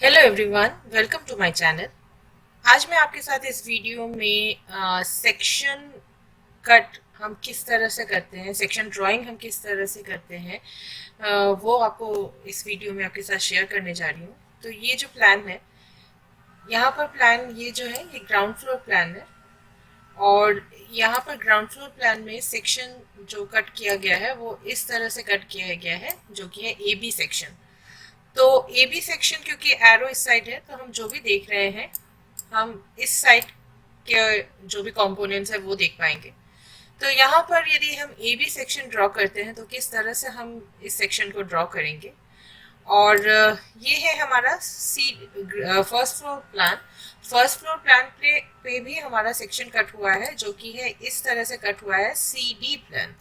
Hello everyone, welcome to my channel. आज मैं आपके साथ इस वीडियो में सेक्शन कट हम किस तरह से करते हैं, सेक्शन ड्राइंग हम किस तरह से करते हैं, वो आपको इस वीडियो में आपके साथ शेयर करने जा रही हूँ। तो ये जो प्लान है, यहाँ पर प्लान ये जो है ये ग्राउंड फ्लोर प्लान है। और यहाँ पर ग्राउंड फ्लोर प्लान में सेक्शन जो कट किया गया है वो इस तरह से कट किया गया है, जो कि है ए बी सेक्शन। तो ए बी सेक्शन क्योंकि एरो इस साइड है, तो हम जो भी देख रहे हैं हम इस साइड के जो भी कंपोनेंट्स है वो देख पाएंगे। तो यहाँ पर यदि हम ए बी सेक्शन ड्रॉ करते हैं तो किस तरह से हम इस सेक्शन को ड्रॉ करेंगे। और ये है हमारा first floor plan. First floor plan पे भी हमारा सेक्शन कट हुआ है, जो कि है इस तरह से कट हुआ है सी डी प्लान।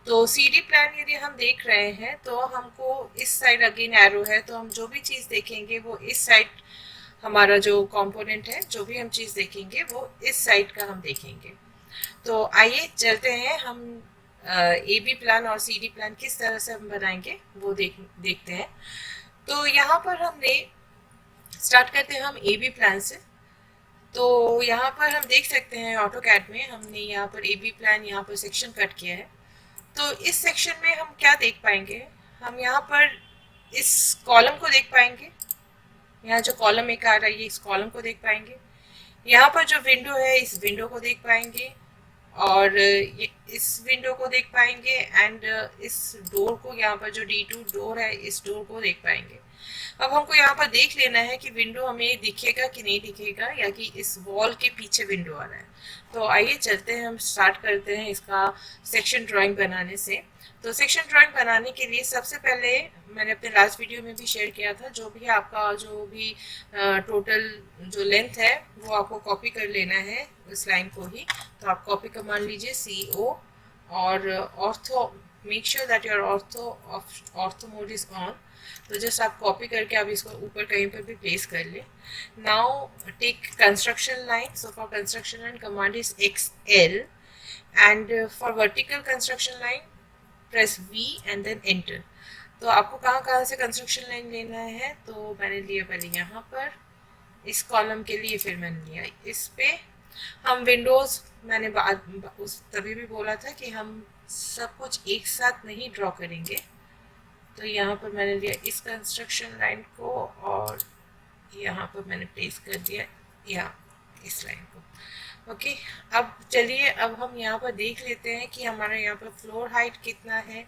तो सी डी प्लान यदि हम देख रहे हैं तो हमको इस साइड अगेन एरो है, तो हम जो भी चीज़ देखेंगे वो इस साइड, हमारा जो कंपोनेंट है जो भी हम चीज़ देखेंगे वो इस साइड का हम देखेंगे। तो आइए चलते हैं, हम ए बी प्लान और सी डी प्लान किस तरह से हम बनाएंगे वो देखते हैं। तो यहाँ पर हमने स्टार्ट करते हैं हम ए बी प्लान से। तो यहाँ पर हम देख सकते हैं ऑटो कैड में हमने यहाँ पर ए बी प्लान यहाँ पर सेक्शन कट किया है। तो इस सेक्शन में हम क्या देख पाएंगे, हम यहाँ पर इस कॉलम को देख पाएंगे। यहाँ जो कॉलम एक आ रहा है ये इस कॉलम को देख पाएंगे। यहाँ पर जो विंडो है इस विंडो को देख पाएंगे, और ये इस विंडो को देख पाएंगे, एंड इस डोर को, यहाँ पर जो D2 डोर है इस डोर को देख पाएंगे। अब हमको यहाँ पर देख लेना है कि विंडो हमें दिखेगा कि नहीं दिखेगा, या कि इस वॉल के पीछे विंडो आ रहा है। तो आइए चलते हैं, हम स्टार्ट करते हैं इसका सेक्शन ड्राइंग बनाने से। तो सेक्शन ड्राइंग बनाने के लिए सबसे पहले मैंने अपने लास्ट वीडियो में भी शेयर किया था, जो भी आपका जो भी टोटल जो लेंथ है वो आपको कॉपी कर लेना है इस लाइन को ही। तो आप कॉपी कमांड लीजिए CO, और ortho, make sure that your ortho mode is on. तो जस्ट आप कॉपी करके आप इसको ऊपर कहीं पर भी प्लेस कर ले। Now take construction line. So for construction line command is XL, and for vertical construction line press V and then enter. तो आपको कहाँ कहाँ से कंस्ट्रक्शन लाइन लेना है, तो मैंने लिया पहले यहाँ पर इस कॉलम के लिए, फिर मैंने लिया इस पे। हम विंडोज़, मैंने उस तभी भी बोला था कि हम सब कुछ एक साथ नहीं ड्रॉ करेंगे। तो यहाँ पर मैंने लिया इस कंस्ट्रक्शन लाइन को, और यहाँ पर मैंने प्लेस कर दिया यहाँ इस लाइन को। ओके, अब चलिए, अब हम यहाँ पर देख लेते हैं कि हमारा यहाँ पर फ्लोर हाइट कितना है।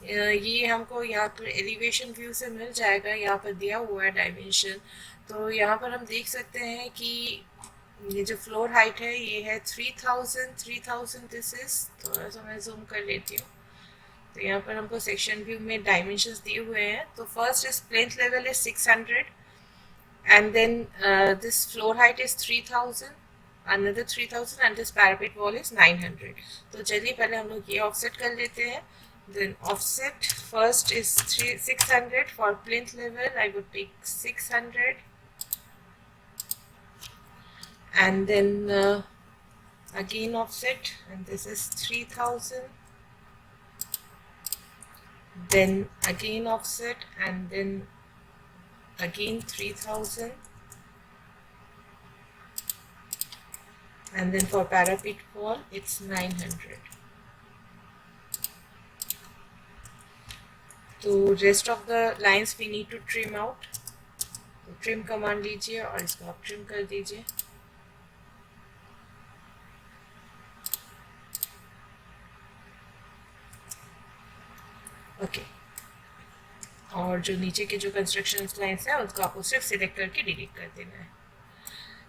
ये हमको यहाँ पर एलिवेशन व्यू से मिल जाएगा, यहाँ पर दिया हुआ है डायमेंशन। तो यहाँ पर हम देख सकते हैं कि ये जो फ्लोर हाइट है ये है 3000 दिस इज। थोड़ा सा मैं जूम कर लेती हूँ। तो यहाँ पर हमको सेक्शन व्यू में डायमेंशंस दिए हुए हैं। तो first is plinth level is 600, and then this floor height is 3000, another 3000, and this parapet wall is 900। तो चलिए पहले हम लोग ये ऑफसेट कर लेते हैं। then offset first is 600 for plinth level, I would take 600, and then again offset, and this is 3000, then again offset, and then again 3000, and then for parapet wall it's 900। तो rest of the lines we need to trim out। तो trim command लीजिए और इसको आप trim कर दीजिए। Okay, और जो नीचे के जो कंस्ट्रक्शन लाइन्स हैं उसको आपको सिर्फ सिलेक्ट करके डिलीट कर देना है।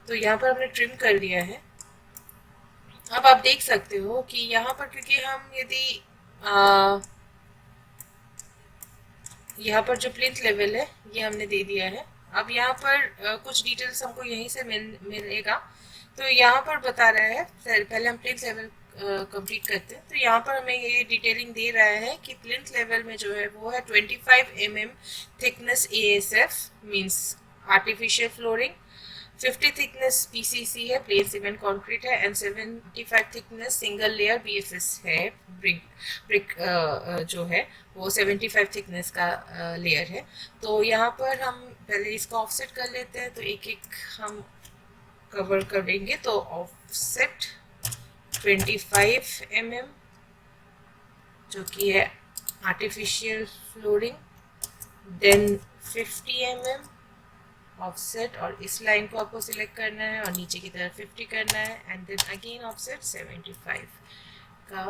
तो यहाँ पर हमने ट्रिम कर लिया है। अब आप देख सकते हो कि यहाँ पर क्योंकि हम यदि यहाँ पर जो प्लिंथ लेवल है ये हमने दे दिया है। अब यहाँ पर कुछ डिटेल्स हमको यहीं से मिलेगा। तो यहाँ पर बता रहा है, पहले हम प्लिंथ लेवल कंप्लीट करते हैं। तो यहाँ पर हमें ये डिटेलिंग दे रहा है कि प्लिंथ लेवल में जो है वो है 25 mm thickness ASF means artificial flooring, 50 thickness PCC है, प्लेन सीमेंट कंक्रीट है, and 75 thickness single layer BFS है। ब्रिक ब्रिक जो है वो 75 थिकनेस का लेयर है। तो यहाँ पर हम पहले इसका ऑफसेट कर लेते हैं, तो एक एक हम कवर करेंगे। तो ऑफसेट 25 mm जो कि है artificial flooring, then 50 mm offset, और इस लाइन को आपको सिलेक्ट करना है और नीचे की तरफ 50 करना है, एंड देन अगेन ऑफसेट 75 का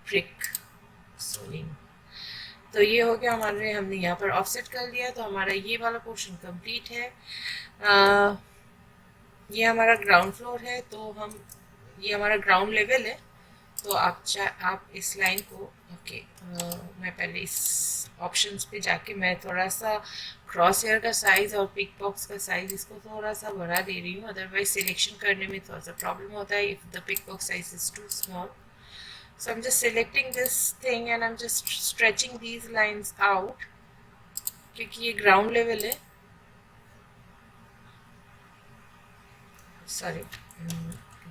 ब्रिक सोलिंग। तो ये हो गया हमारे, हमने यहाँ पर ऑफसेट कर लिया, तो हमारा ये वाला पोर्शन कंप्लीट है। ये हमारा ग्राउंड फ्लोर है, तो हम ये हमारा ग्राउंड लेवल है। तो आप इस लाइन को ओके, मैं पहले इस ऑप्शंस पे जाके मैं थोड़ा सा क्रॉस हेयर का साइज और पिक बॉक्स का साइज इसको थोड़ा सा बढ़ा दे रही हूँ, अदरवाइज सिलेक्शन करने में थोड़ा सा प्रॉब्लम होता है if the pick box size is too small. So I'm just selecting this thing and I'm just stretching these lines out क्योंकि ये ग्राउंड लेवल है, sorry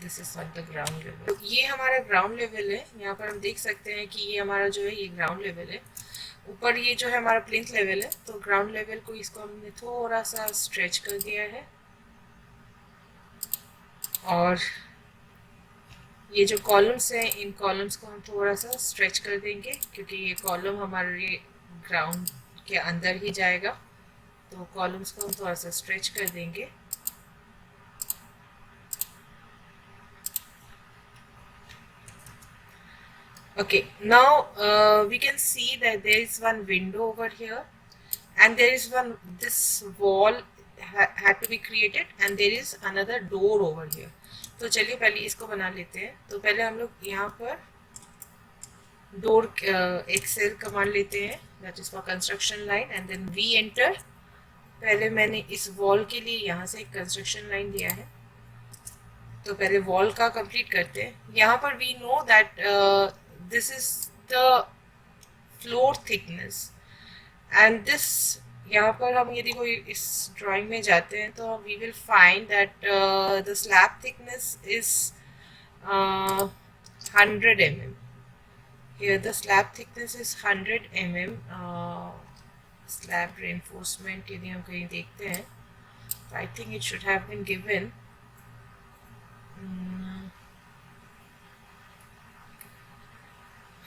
this is not the ground level. ये हमारा ground level है, यहाँ पर हम देख सकते हैं कि ये हमारा जो है ये ग्राउंड लेवल है। ऊपर ये जो है हमारा प्लिंथ लेवल है, तो ग्राउंड लेवल को इसको हमने थोड़ा सा स्ट्रेच कर दिया है, और ये जो कॉलम्स हैं इन कॉलम्स को हम थोड़ा सा स्ट्रेच कर देंगे क्योंकि ये कॉलम हमारे ग्राउंड के अंदर ही जाएगा, तो कॉलम्स को हम थोड़ा सा स्ट्रेच कर देंगे। Okay, now we can see that there is one window over here, and there is one, this wall had to be created, and there is another door over here. तो चलिए पहले इसको बना लेते हैं। तो पहले हम लोग यहाँ पर डोर एक सेल कमांड लेते हैं, that is for construction line, and then we enter. पहले मैंने इस वॉल के लिए यहाँ से एक कंस्ट्रक्शन लाइन दिया है, तो पहले वॉल का कंप्लीट करते हैं। यहाँ पर we know that this is the floor thickness, and this, यहाँ पर हम यदि कोई इस ड्राइंग में जाते हैं तो we will find that the slab thickness is 100 mm. Here the slab thickness is 100 mm. Slab reinforcement यदि हम कहीं देखते हैं, I think it should have been given.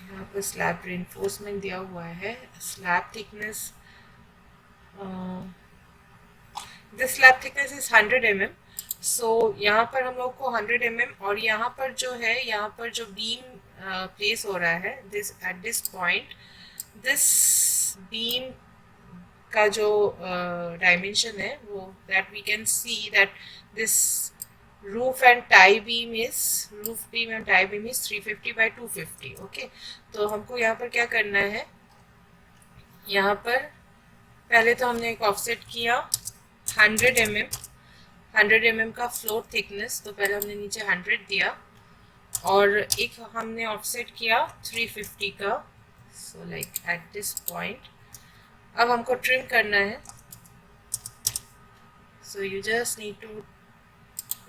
यहाँ पर स्लैब reinforcement दिया हुआ है, slab thickness, this slab thickness is 100 mm. सो यहाँ पर हम लोग को 100 mm, और यहाँ पर जो है, यहाँ पर जो बीम प्लेस हो रहा है, this at this point, this beam का जो डायमेंशन है वो, that we can see that this roof and tie beam is, roof beam and tie beam is 350 by 250. Okay, तो हमको यहाँ पर क्या करना है, यहाँ पर पहले तो हमने एक ऑफसेट किया 100 mm, 100 mm का फ्लोर थिकनेस, तो पहले हमने नीचे 100 दिया, और एक हमने ऑफसेट किया 350 का, so like at this point. अब हमको ट्रिम करना है, so you just need to,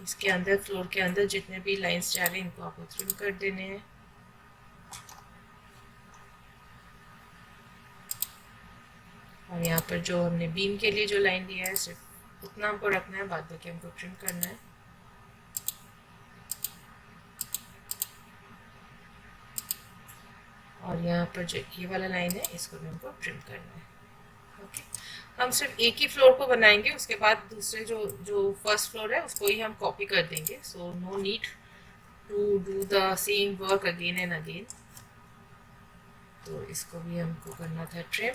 इसके अंदर फ्लोर के अंदर जितने भी लाइंस जा रहे हैं इनको आपको ट्रिम कर देने हैं। और यहाँ पर जो हमने बीम के लिए जो लाइन दिया है सिर्फ उतना हमको रखना है, बाद बाकी हमको ट्रिम करना है। और यहाँ पर जो ये वाला लाइन है इसको भी हमको ट्रिम करना है। ओके, हम सिर्फ एक ही फ्लोर को बनाएंगे, उसके बाद दूसरे जो फर्स्ट फ्लोर है उसको ही हम कॉपी कर देंगे, so no need to do the same work again and again. तो इसको भी हमको करना था trim.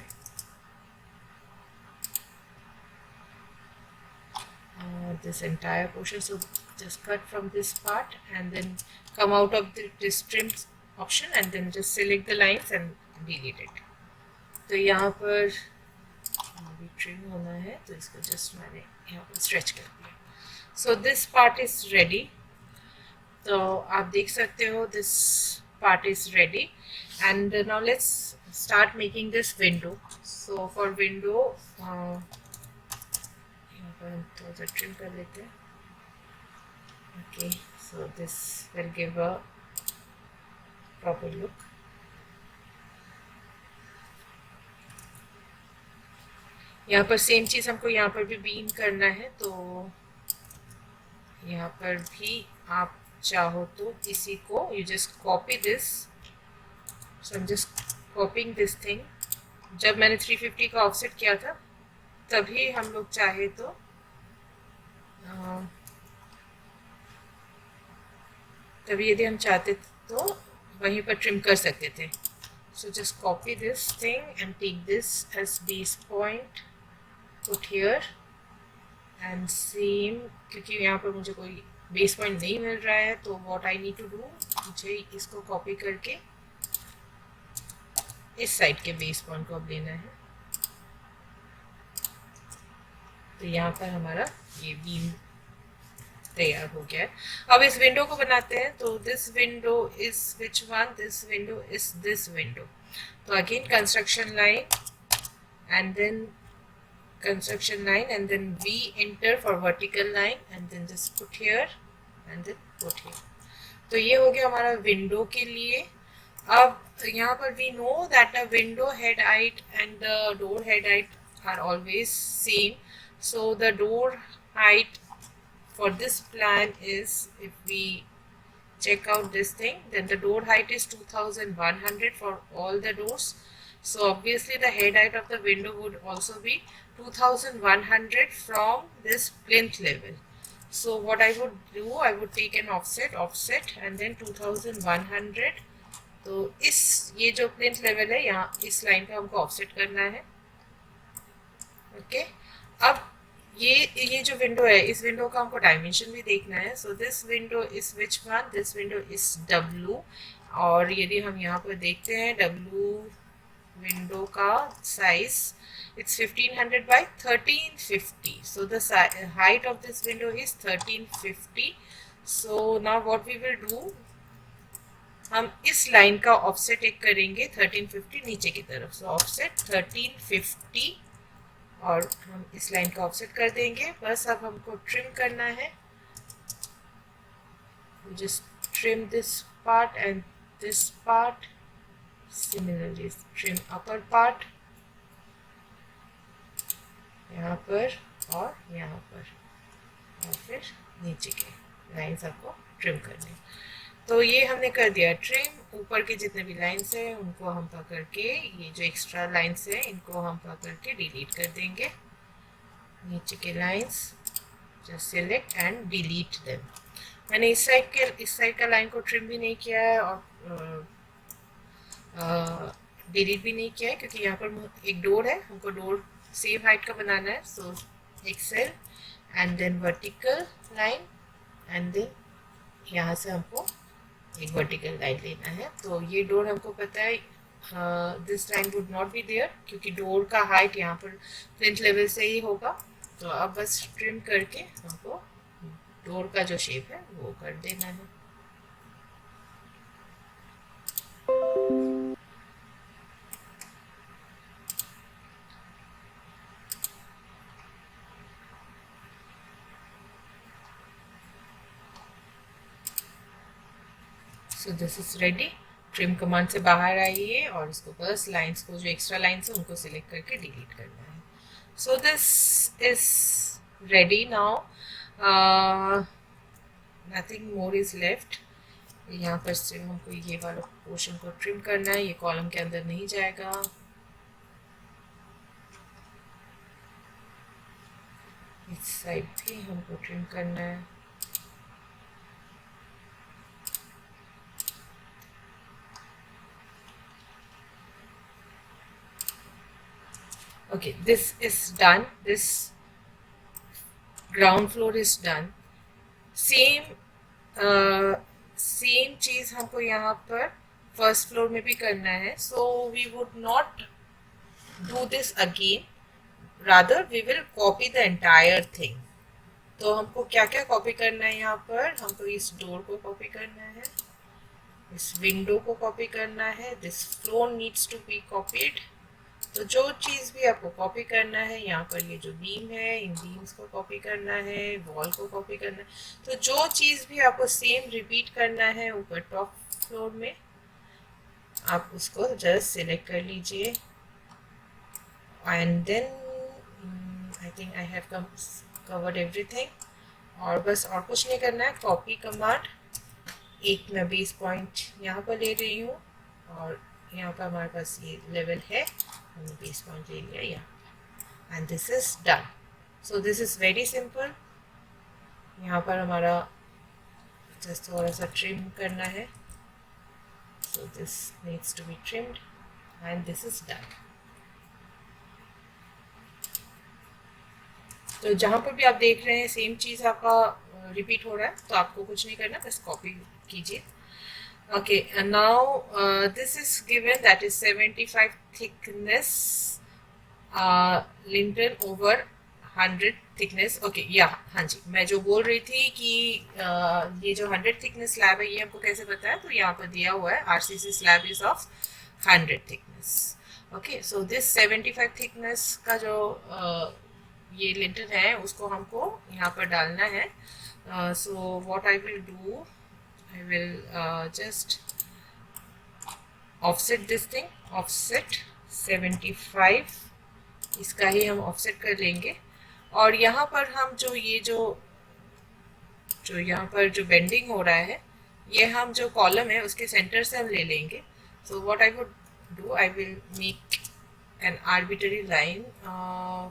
This entire portion, so just cut from this part and then come out of this trim option and then just select the lines and delete it. तो यहाँ पर अभी ट्रिम होना है, तो इसको जस्ट मैंने यहाँ पर स्ट्रेच कर दिया। So this part is ready. तो आप देख सकते हो this part is ready, and now let's start making this window. So for window, यहाँ पर हम थोड़ा सा ट्रिम कर लेते हैं. Okay, so this will give a proper look. यहाँ पर सेम चीज़ हमको यहाँ पर भी बीन करना है, तो यहाँ पर भी आप चाहो तो इसी को you just copy this. So I am just copying this thing. जब मैंने 350 का ऑफसेट किया था तभी हम लोग चाहे तो तभी यदि हम चाहते तो वहीं पर ट्रिम कर सकते थे. So just copy this thing and take this as base point, put here and same. क्योंकि यहाँ पर मुझे कोई बेस पॉइंट नहीं मिल रहा है, तो what I need to do, मुझे इसको कॉपी करके इस साइड के बेस पॉइंट को अब लेना है. तो यहाँ पर हमारा ये बीम तैयार हो गया है. अब इस विंडो को बनाते हैं. तो this window is which one, this window is this window. तो again construction line and then construction line and then we enter for vertical line and then just put here and then put here. तो ये हो गया हमारा window के लिए. अब यहाँ पर we know that the window head height and the door head height are always same. So the door height for this plan is, if we check out this thing, then the door height is 2100 for all the doors. So obviously the head height of the window would also be 2100 from this plinth level. So what I would do, I would take an offset and then 2100. तो इस ये जो plinth level है यहाँ इस line का हमको offset करना है. ओके, अब ये जो विंडो है, इस विंडो का हमको डायमेंशन भी देखना है. So this window is which one, this window is W. और यदि हम यहाँ पर देखते हैं W विंडो का size, it's 1500 by 1350. So the height of this window is 1350. So now what we will do, हम इस लाइन का ऑफसेट एक करेंगे 1350 नीचे की तरफ. सो ऑफसेट 1350 और हम इस लाइन का ऑफसेट कर देंगे. बस अब हमको ट्रिम करना है. Just trim this part and this part. Similarly trim upper part यहाँ पर और यहाँ पर, और फिर नीचे के लाइन्स आपको ट्रिम करने. तो ये हमने कर दिया ट्रिम. ऊपर के जितने भी लाइन्स हैं उनको हम पकड़ के, ये जो एक्स्ट्रा लाइन्स हैं इनको हम पकड़ के डिलीट कर देंगे. नीचे के lines just select and delete them. मैंने इस साइड का लाइन को ट्रिम भी नहीं किया है और डिलीट भी नहीं किया है, क्योंकि यहाँ पर एक डोर है, हमको डोर सेम हाइट का बनाना है. So axle and then vertical line and then यहाँ से हमको एक वर्टिकल लाइन लेना है. तो ये डोर हमको पता है this line would not be there, क्योंकि डोर का हाइट यहाँ पर प्लिंथ लेवल से ही होगा. तो अब बस ट्रिम करके हमको डोर का जो शेप है वो कर देना है. So this is ready. Trim command से बाहर आइए और इसको बस लाइंस को, जो एक्स्ट्रा लाइंस है उनको सिलेक्ट करके डिलीट करना है. So this is ready now. Nothing more is left. यहाँ पर से हमको ये वाला पोर्शन को ट्रिम करना है. ये कॉलम के अंदर नहीं जाएगा. इस साइड भी हमको ट्रिम करना है. Okay, this is done. This ground floor is done. Same चीज हमको यहाँ पर फर्स्ट फ्लोर में भी करना है. So we would not do this again, rather we will copy the entire thing. तो हमको क्या क्या कॉपी करना है यहाँ पर, हमको इस डोर को कॉपी करना है, इस विंडो को कॉपी करना है, this floor needs to be copied, तो जो चीज़ भी आपको कॉपी करना है, यहाँ पर ये जो बीम है, इन बीम्स को कॉपी करना है, वॉल को कॉपी करना है, तो जो चीज़ भी आपको सेम रिपीट करना है ऊपर टॉप फ्लोर में, आप उसको जस्ट सिलेक्ट कर लीजिए and then I think I have covered everything. और बस और कुछ नहीं करना है, कॉपी कमांड, एक मैं बेस पॉइंट यहाँ पर ले रही हूँ और यहाँ पर हमारे पास ये लेवल है, हमने बेस पॉइंट ले लिया यहाँ, and this is done. So this is very simple. यहाँ पर हमारा जस्ट थोड़ा सा ट्रिम करना है, so this needs to be trimmed and this is done. तो जहाँ पर भी आप देख रहे हैं सेम चीज़ आपका रिपीट हो रहा है, तो आपको कुछ नहीं करना, बस कॉपी कीजिए। Okay, and now this is given that is 75 thickness lintel over 100 thickness. Okay, yeah, हाँ जी, मैं जो बोल रही थी कि ये जो 100 thickness slab है, ये हमको कैसे पता है? तो यहाँ पर दिया हुआ है RCC slab is of 100 thickness. Okay, so this 75 thickness का जो ये lintel है, उसको हमको यहाँ पर डालना है. So what I will do, I will just offset this thing, offset 75, इसका ही हम offset कर लेंगे। और यहाँ पर हम जो ये जो यहाँ पर जो बेंडिंग हो रहा है, ये हम जो कॉलम है उसके सेंटर से हम ले लेंगे। So what I would do, I will make an arbitrary line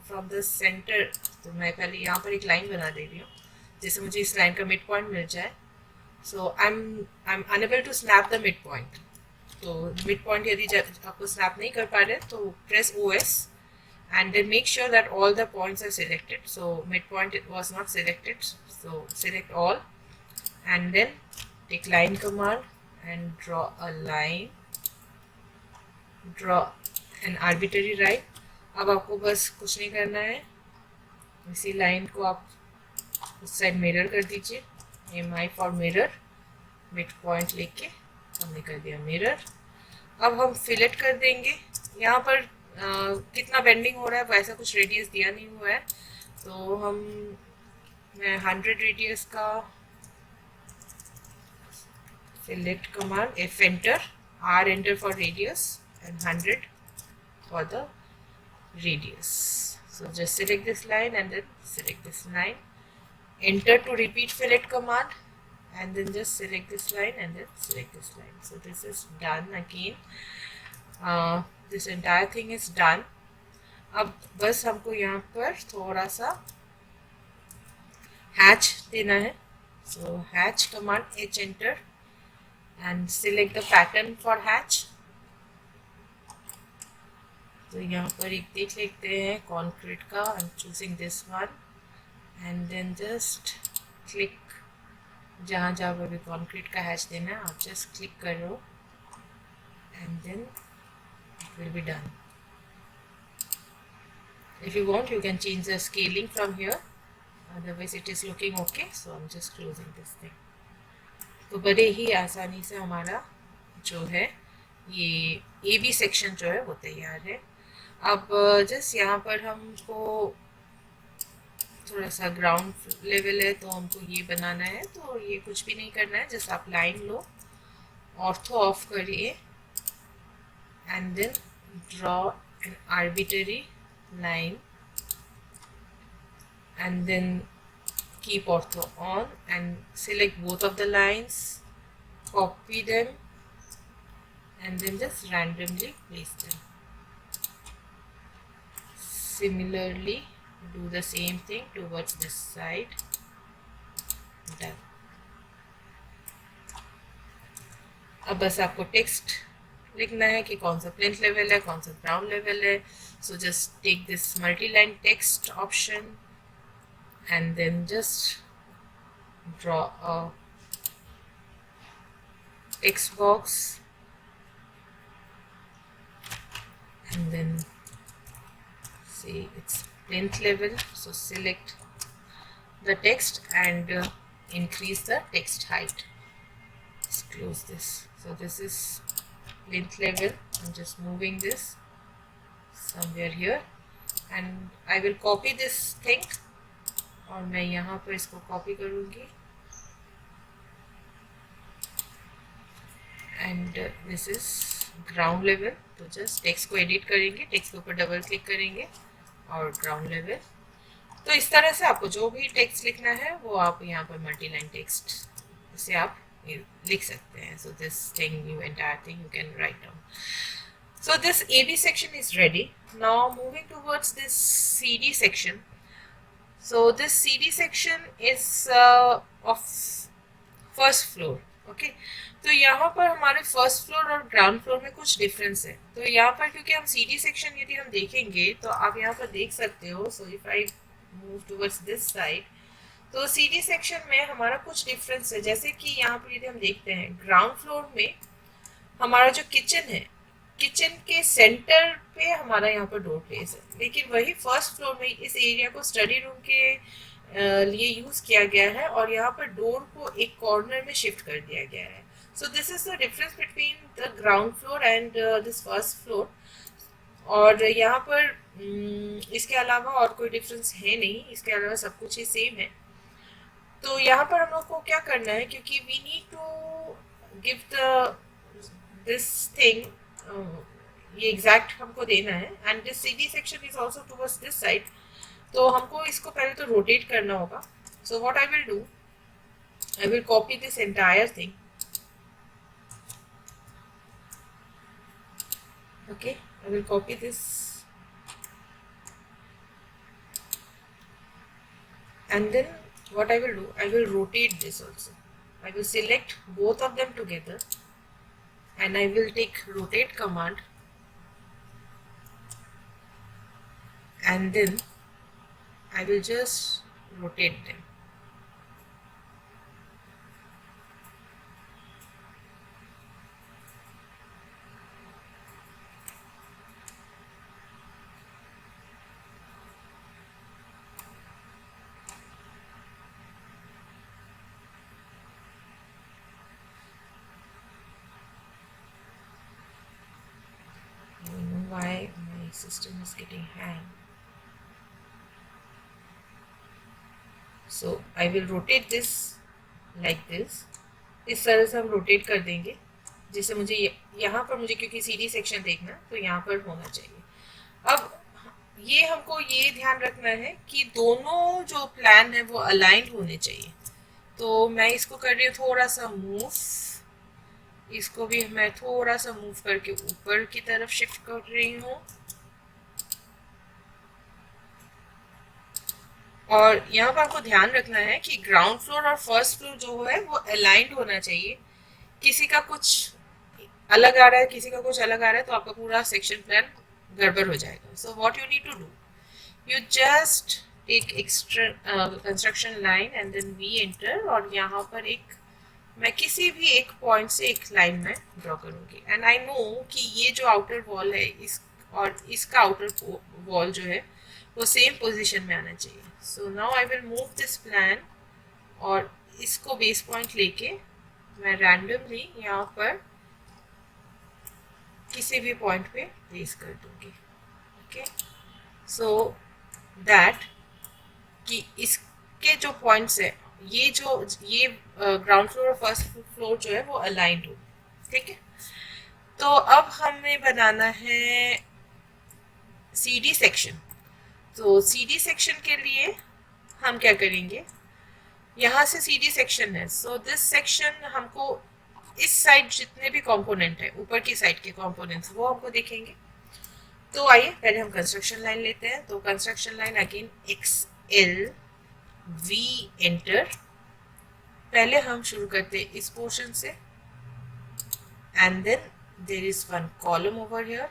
from the center। तो मैं पहले यहाँ पर एक लाइन बना दे रही हूँ जिससे मुझे इस लाइन का मिड पॉइंट मिल जाए। So I'm unable to snap the midpoint. तो midpoint यदि आपको snap नहीं कर पा रहे तो press OS and then make sure that all the points are selected. So midpoint it was not selected, so select all and then take line command and draw a line, draw an arbitrary line। अब आपको बस कुछ नहीं करना है, इसी line को आप उस साइड मिरर कर दीजिए, MI for mirror, mid point लेके हमने कर दिया मिरर। अब हम फिलेट कर देंगे। यहाँ पर कितना बेंडिंग हो रहा है वैसा कुछ रेडियस दिया नहीं हुआ है, तो मैं 100 रेडियस का fillet command, F enter, R enter for radius and 100 for the radius. So just select this line and then select this line, enter to repeat fillet command and then just select this line and then select this line. So this is done again. This entire thing is done. अब बस हमको यहाँ पर थोड़ा सा hatch देना है। So hatch command, H enter and select the pattern for hatch। तो यहाँ पर एक देख लेते हैं concrete का, I'm choosing this one and then just click, जहाँ जहाँ पर भी कंक्रीट का हैच देना है आप जस्ट क्लिक करो and then it will be done. If you want you can change the scaling from here, otherwise it is looking okay. So I am just closing this thing. तो बड़े ही आसानी से हमारा जो है ये AB सेक्शन जो है वो तैयार है। अब जस्ट यहाँ पर हमको थोड़ा सा ग्राउंड लेवल है तो हमको ये बनाना है, तो ये कुछ भी नहीं करना है, जस्ट आप लाइन लो, ऑर्थो ऑफ करिए and then draw an arbitrary line and then keep ortho on and select both of the lines, copy them and then just randomly place them. Similarly do the same thing towards this side. Done. अब बस आपको text लिखना है कि कौन सा plinth level है, कौन सा ग्राउंड लेवल है। So just take this multi line text option and then just draw a text box and then say it's plinth level, so select the text and increase the text height. Let's close this. So this is plinth level, I'm just moving this, somewhere here and I will copy this thing और मैं यहाँ पर इसको copy करूँगी and this is ground level. तो just text को edit करेंगे, text के ऊपर डबल क्लिक करेंगे और ग्राउंड लेवल। तो इस तरह से आपको जो भी टेक्स्ट लिखना है वो आप यहाँ पर मल्टी लाइन टेक्स्ट इसे आप लिख सकते हैं। So this thing you entire thing you can write down. So this AB section is ready. Now moving towards this CD section. So this CD section is of first floor. Okay. तो यहाँ पर हमारे first floor और ground floor में कुछ difference है। तो यहाँ पर क्योंकि हम CD सेक्शन यदि हम देखेंगे तो आप यहाँ पर देख सकते हो। So if I move towards this side तो CD सेक्शन में हमारा कुछ डिफरेंस है। जैसे कि यहाँ पर यदि हम देखते हैं ग्राउंड फ्लोर में हमारा जो किचन है, किचन के सेंटर पे हमारा यहाँ पर डोर प्लेस है, लेकिन वही फर्स्ट फ्लोर में इस एरिया को स्टडी रूम के लिए यूज किया गया है और यहाँ पर डोर को एक कॉर्नर में शिफ्ट कर दिया गया है। So this is the difference between the ground floor and this first floor. और यहाँ पर इसके अलावा और कोई डिफरेंस है नहीं, इसके अलावा सब कुछ ही सेम है। तो यहाँ पर हम लोग को क्या करना है, क्योंकि we need to give the this thing ये एग्जैक्ट हमको देना है and this CD section is also towards this side. तो हमको इसको पहले तो रोटेट करना होगा। So what I will do, I will copy this entire thing. Okay, I will copy this and then what I will do, I will rotate this also. I will select both of them together and I will take rotate command and then I will just rotate them. Why my system is getting hang. So I will rotate this like this. इस तरह से हम rotate कर देंगे जिससे मुझे यहाँ पर मुझे क्योंकि CD सेक्शन देखना तो यहाँ पर होना चाहिए। अब ये हमको ये ध्यान रखना है कि दोनों जो प्लान है वो अलाइन होने चाहिए। तो मैं इसको कर रही हूँ थोड़ा सा मूव, इसको भी मैं थोड़ा सा मूव करके ऊपर की तरफ शिफ्ट कर रही हूँ और यहाँ पर आपको ध्यान रखना है कि ग्राउंड फ्लोर और फर्स्ट फ्लोर जो है वो अलाइंड होना चाहिए। किसी का कुछ अलग आ रहा है, किसी का कुछ अलग आ रहा है तो आपका पूरा सेक्शन प्लान गड़बड़ हो जाएगा। So what you need to do, you just take extra construction line and then we enter और यहाँ पर एक मैं किसी भी एक पॉइंट से एक लाइन में ड्रॉ करूँगी एंड आई नो कि ये जो आउटर वॉल है इस और इसका आउटर वॉल जो है वो सेम पोजीशन में आना चाहिए। So now I will move this plan और इसको बेस पॉइंट लेके मैं रैंडमली यहाँ पर किसी भी पॉइंट पे प्लेस कर दूँगी। ओके, सो दैट कि इसके जो पॉइंट्स है ये ग्राउंड फ्लोर और फर्स्ट फ्लोर जो है वो अलाइंड हो। ठीक है, तो अब हमें बनाना है CD सेक्शन। तो CD सेक्शन के लिए हम क्या करेंगे, यहाँ से CD सेक्शन है। सो दिस सेक्शन हमको इस साइड जितने भी कंपोनेंट है ऊपर की साइड के कंपोनेंट्स वो हमको देखेंगे। तो आइए पहले हम कंस्ट्रक्शन लाइन लेते हैं। तो construction line again XL V enter. पहले हम शुरू करते हैं इस पोर्शन से and then there is one column over here.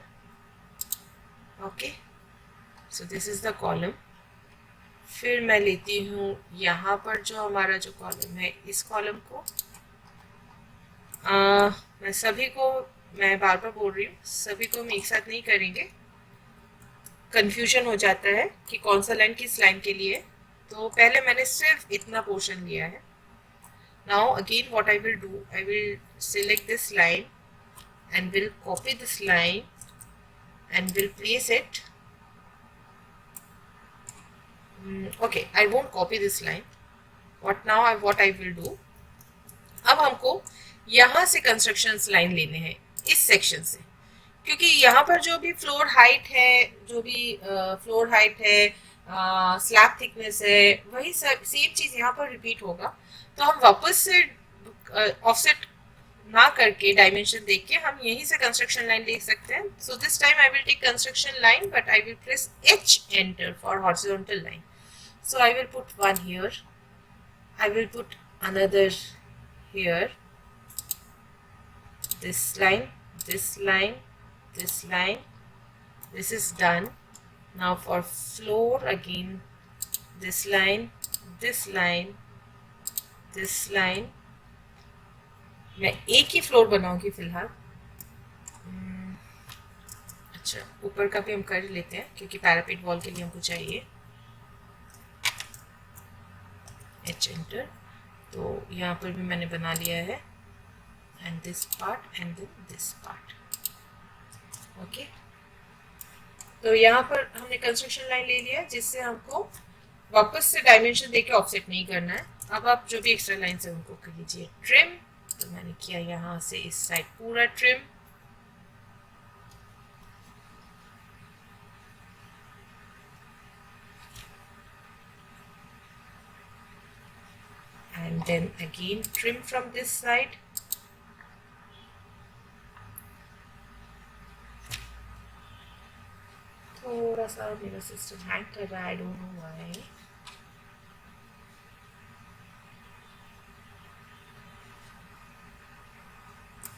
Okay, so this is the column. फिर मैं लेती हूँ यहाँ पर जो हमारा जो कॉलम है इस कॉलम को मैं बार बार बोल रही हूँ सभी को हम एक साथ नहीं करेंगे, कंफ्यूजन हो जाता है कि कौन सा लाइन किस लाइन के लिए। तो पहले मैंने सिर्फ इतना पोर्शन लिया है। Now again what I will do, I will select this line and will copy this line and will place it Okay, I won't copy this line. What I will do, अब हमको यहाँ से construction line लेने हैं इस section से, क्योंकि यहाँ पर जो भी फ्लोर हाइट है, जो भी फ्लोर हाइट है, स्लैब थिकनेस है, वही सब सेम चीज यहाँ पर रिपीट होगा। तो हम वापस से ऑफसेट ना करके डायमेंशन देख के हम यहीं से कंस्ट्रक्शन लाइन ले सकते हैं। So this time I will take construction line, but I will press H enter for horizontal line. So I will put one here, I will put another here, this line, this line, this line. This is done. Now for floor again, this line, this line, this line. मैं एक ही floor बनाऊंगी फिलहाल। अच्छा, ऊपर का भी हम कर लेते हैं क्योंकि पैरापेट वॉल के लिए हमको चाहिए। H एंटर, तो यहाँ पर भी मैंने बना लिया है, and this part and then this part. Okay, तो यहाँ पर हमने कंस्ट्रक्शन लाइन ले लिया जिससे हमको वापस से डायमेंशन देके ऑफसेट नहीं करना है। अब आप जो भी एक्स्ट्रा लाइन है उनको कर लीजिए ट्रिम। तो मैंने किया यहाँ से इस साइड पूरा trim, and then again trim from this side. थोड़ा सा मेरा सिस्टम हैंग कर रहा है, I don't know why.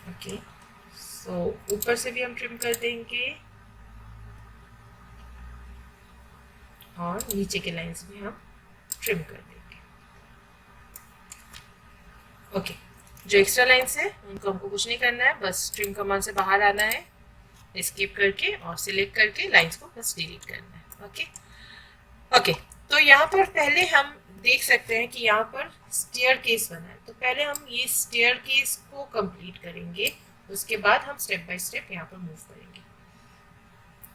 Okay, so ऊपर से भी हम ट्रिम कर देंगे और नीचे के लाइंस भी हम ट्रिम कर देंगे। ओके, जो एक्स्ट्रा लाइंस है उनको हमको कुछ नहीं करना है, बस ट्रिम कमांड से बाहर आना है, एस्केप करके और सिलेक्ट करके लाइंस को बस डिलीट करना है। ओके ओके, तो यहाँ पर पहले हम देख सकते हैं कि यहाँ पर स्टेयर केस बना है, तो पहले हम ये स्टेयर केस को कंप्लीट करेंगे, उसके बाद हम स्टेप बाय स्टेप यहाँ पर मूव करेंगे।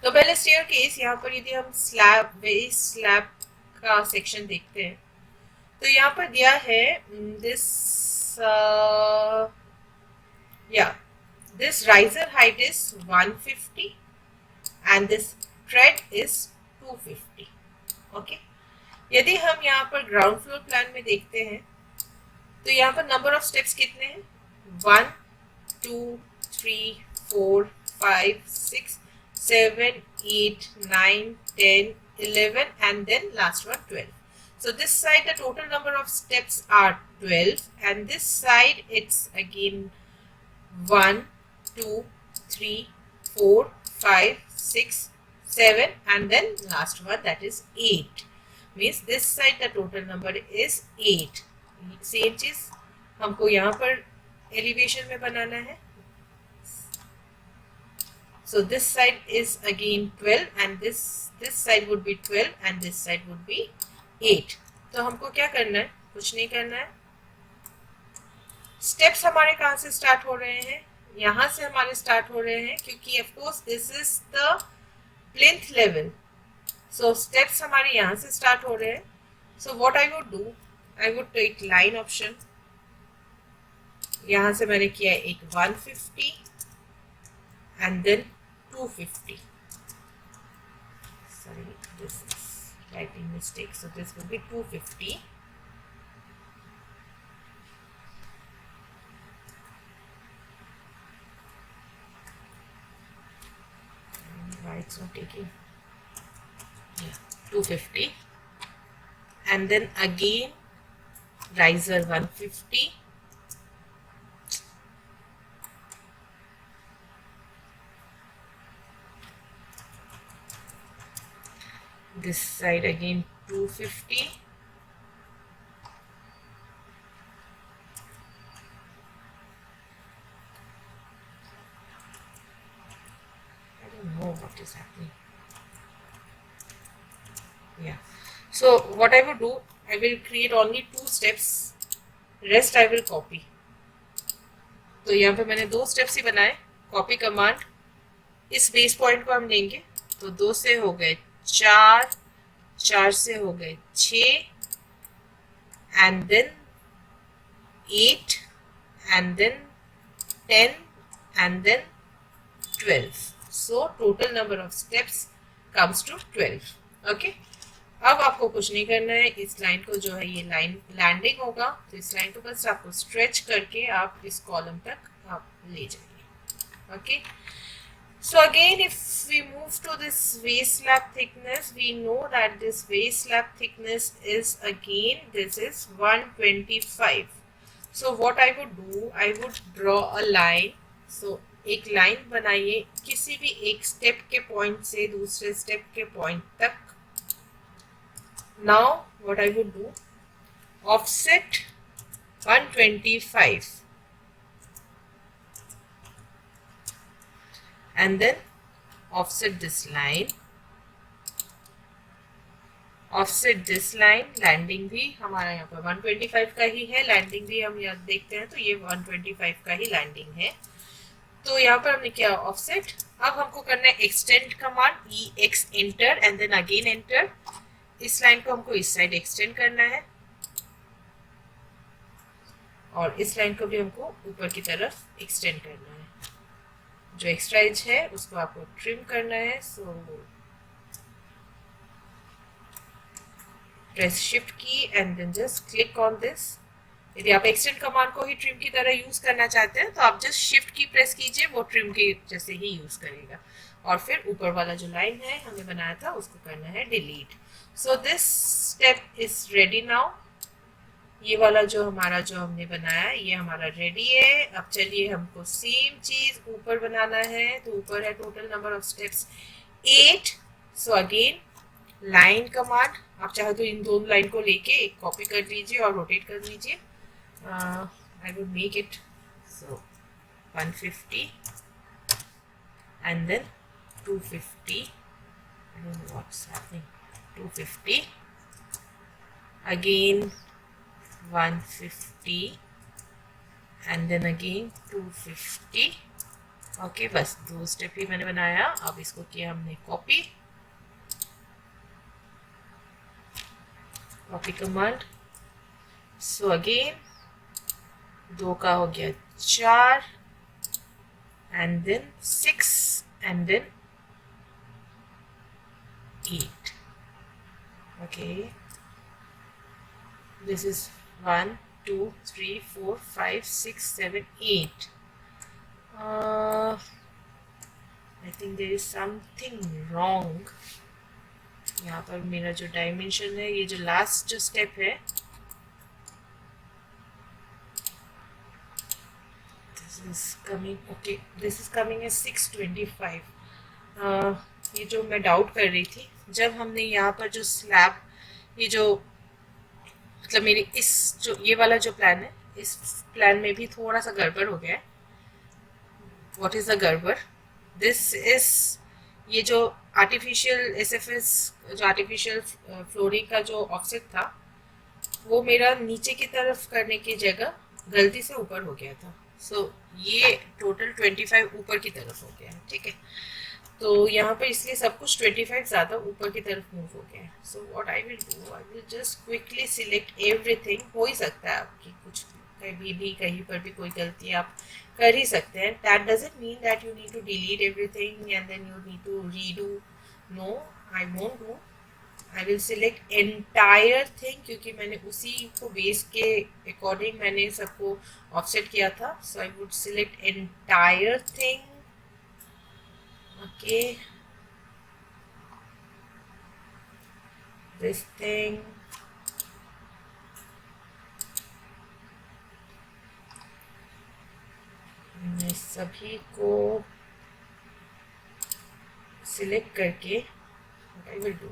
तो पहले स्टेयर केस, यहाँ पर यदि हम स्लैब बेस स्लैब का सेक्शन देखते हैं तो यहाँ पर दिया है this this riser height is 150 and this tread is 250. Okay, यदि हम यहाँ पर ग्राउंड फ्लोर प्लान में देखते हैं तो यहाँ पर नंबर ऑफ स्टेप्स कितने हैं, 1 2 3 4 5 6 7 8 9 10 11 and then last one 12. So this side the total number of steps are 12 and this side it's again 1 2 3 4 5 6 7 and then last one that is 8. Means this side the total number is 8. Same चीज हमको यहाँ पर elevation में बनाना है। So this side is again 12 and this side would be 12 and this side would be 8. तो हमको क्या करना है, कुछ नहीं करना है। स्टेप्स हमारे कहाँ से स्टार्ट हो रहे हैं, यहाँ से हमारे स्टार्ट हो रहे हैं क्योंकि of course this is the plinth level. So steps हमारे यहाँ से स्टार्ट हो रहे हैं। So what I would do, I would take line option, यहाँ से मैंने किया एक 150 and then 250। Sorry, this is writing mistake, so this will be 250 why it's not taking, yeah, 250 and then again riser 150 this side again 250 I don't know what is happening. Yeah, so what I will do, I will create only 2 steps, rest I will copy. तो यहाँ पे मैंने 2 steps ही बनाए, copy command, इस base point को हम लेंगे तो 2 से हो गए 4 4 से हो गए 6 and then 8 and then 10 and then 12. So total number of steps comes to 12. Okay. अब आपको कुछ नहीं करना है, इस लाइन को जो है ये लाइन लैंडिंग होगा, तो इस लाइन को बस आपको स्ट्रेच करके आप इस कॉलम तक आप ले जाइए. Okay. So again, if we move to this base slab thickness, we know that this base slab thickness is again, this is 125. So what I would do, I would draw a line. So एक line बनाइए किसी भी एक step के point से दूसरे step के point तक. Now what I would do, offset 125 and then offset this line, offset this line. Landing भी हमारा यहाँ पर 125 का ही है, लैंडिंग भी हम यहाँ देखते हैं तो ये 125 का ही लैंडिंग है. तो यहाँ पर हमने क्या ऑफसेट. अब हमको करना है extend command, EX enter and then again enter. इस लाइन को हमको इस साइड एक्सटेंड करना है और इस लाइन को भी हमको ऊपर की तरफ एक्सटेंड करना है. जो एक्स्ट्रा एज है उसको आपको ट्रिम करना है. So press shift key and then just click on this. यदि आप एक्सटेंड कमांड को ही ट्रिम की तरह यूज करना चाहते हैं तो आप जस्ट शिफ्ट की प्रेस कीजिए, वो ट्रिम के जैसे ही यूज करेगा. और फिर ऊपर वाला जो लाइन है हमने बनाया था उसको करना है delete. So this step is ready now. ये वाला जो हमने बनाया ये हमारा रेडी है. अब चलिए हमको सेम चीज ऊपर बनाना है. तो ऊपर है total number of steps 8. So again line command, आप चाहे तो इन दोनों लाइन को लेके एक कॉपी कर लीजिए और रोटेट कर लीजिए. I would make it so 150 and then 250. I don't know what's happening. 250 again 150 and then again 250. Okay, बस 2 स्टेप ही मैंने बनाया. अब इसको किया हमने कॉपी कमांड. सो अगेन 2 का हो गया 4 and then 6 and then 8. Okay, this is 1 2 3 4 5 6 7 8. I think there is something wrong. यहाँ पर मेरा जो डायमेंशन है, ये जो लास्ट जो स्टेप है, this is coming, okay, this is coming as 625. ये जो मैं डाउट कर रही थी, जब हमने यहाँ पर जो स्लैब, ये जो मतलब मेरी इस जो ये वाला जो प्लान है, इस प्लान में भी थोड़ा सा गड़बड़ हो गया है. व्हाट इज द गड़बड़? दिस इज ये जो आर्टिफिशियल SFS, जो आर्टिफिशियल फ्लोरिंग का जो ऑफसेट था, वो मेरा नीचे की तरफ करने की जगह गलती से ऊपर हो गया था. सो ये टोटल 25 ऊपर की तरफ हो गया है. ठीक है, तो यहाँ पर इसलिए सब कुछ 25 ज़्यादा ऊपर की तरफ मूव हो गया है. सो what I will do, I will just quickly select everything. हो ही सकता है आपकी कुछ कहीं पर भी कोई गलती आप कर ही सकते हैं. That doesn't mean that you need to delete everything and then you need to redo. No, I won't do. I will select entire thing, क्योंकि मैंने उसी को बेस के अकॉर्डिंग मैंने सबको ऑफसेट किया था. So I would select entire thing. Okay, this thing, मैं सभी को सिलेक्ट करके what I will do,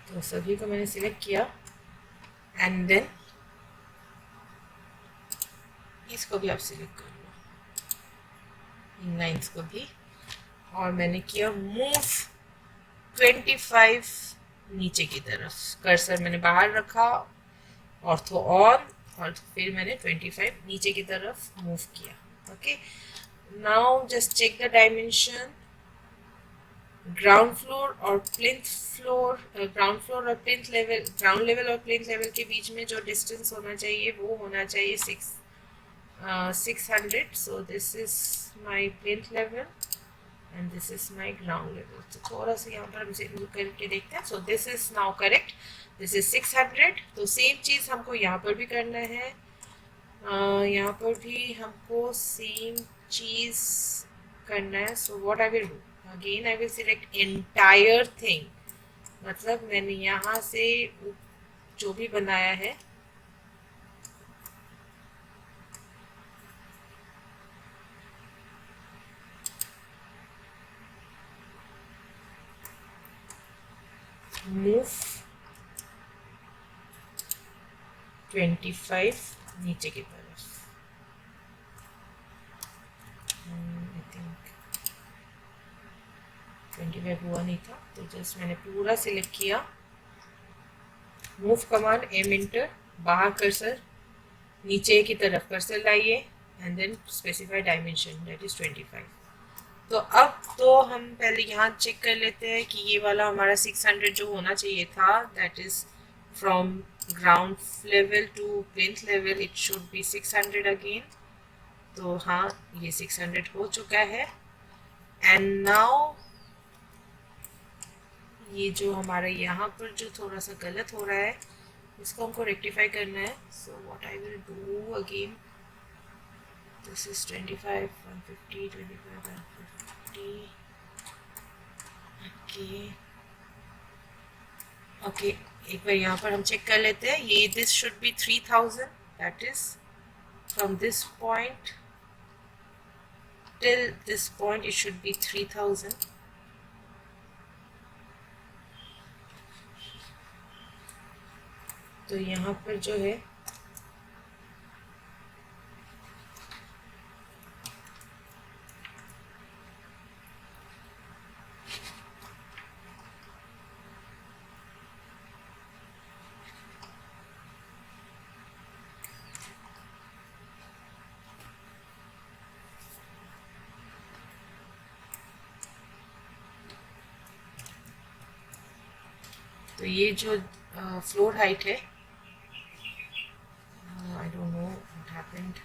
तो सभी को मैंने सिलेक्ट किया एंड देन इसको भी आप सिलेक्ट कर लो, इन लाइन्स को भी. और मैंने किया मूव 25 नीचे की तरफ. कर्सर मैंने बाहर रखा, ऑर्थो ऑन, और फिर मैंने 25 नीचे की तरफ मूव किया. Okay, now just check the dimension. Ground floor और प्लिंथ फ्लोर, ग्राउंड फ्लोर और प्लिंथ लेवल, ग्राउंड लेवल और प्लिंथ लेवल के बीच में जो डिस्टेंस होना चाहिए वो होना चाहिए 600. So this is my plinth level and this is my ground level. तो थोड़ा सा यहाँ पर हम इसे move करके देखते हैं. So this is now correct. This is 600. तो सेम चीज़ हमको यहाँ पर भी करना है. यहाँ पर भी हमको सेम चीज़ करना है. So what I will do? Again I will select entire thing. मतलब मैंने यहाँ से जो भी बनाया है मूव 25 नीचे की तरफ. आई थिंक 25 हुआ नहीं था, तो जस्ट मैंने पूरा सिलेक्ट किया. मूव कमांड एम इंटर, बाहर कर्सर, नीचे की तरफ कर्सर लाइए and then specify dimension that is 25. तो अब तो हम पहले यहाँ चेक कर लेते हैं कि ये वाला हमारा 600 जो होना चाहिए था, that is from ground level to plinth level it should be 600 again. तो हाँ, ये 600 हो चुका है. एंड नाउ ये जो हमारा यहाँ पर जो थोड़ा सा गलत हो रहा है इसको हमको रेक्टिफाई करना है. सो what I will do again, this is 25, 150, 25, 150. Okay, एक बार यहाँ पर हम चेक कर लेते हैं. ये this should B 3000, that is from this point till this point it should B 3000. तो यहाँ पर जो है तो ये जो फ्लोर हाइट है, I don't know what happened.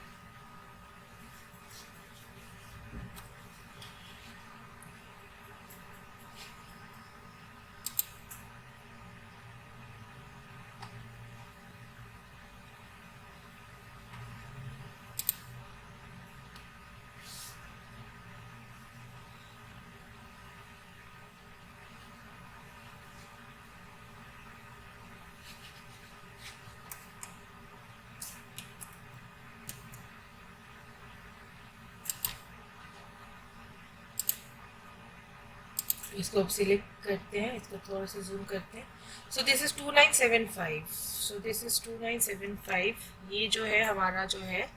इसको अब सिलेक्ट करते हैं, इसको थोड़ा सा जूम करते हैं. So this is 2975. So this is 2975. ये जो है हमारा जो है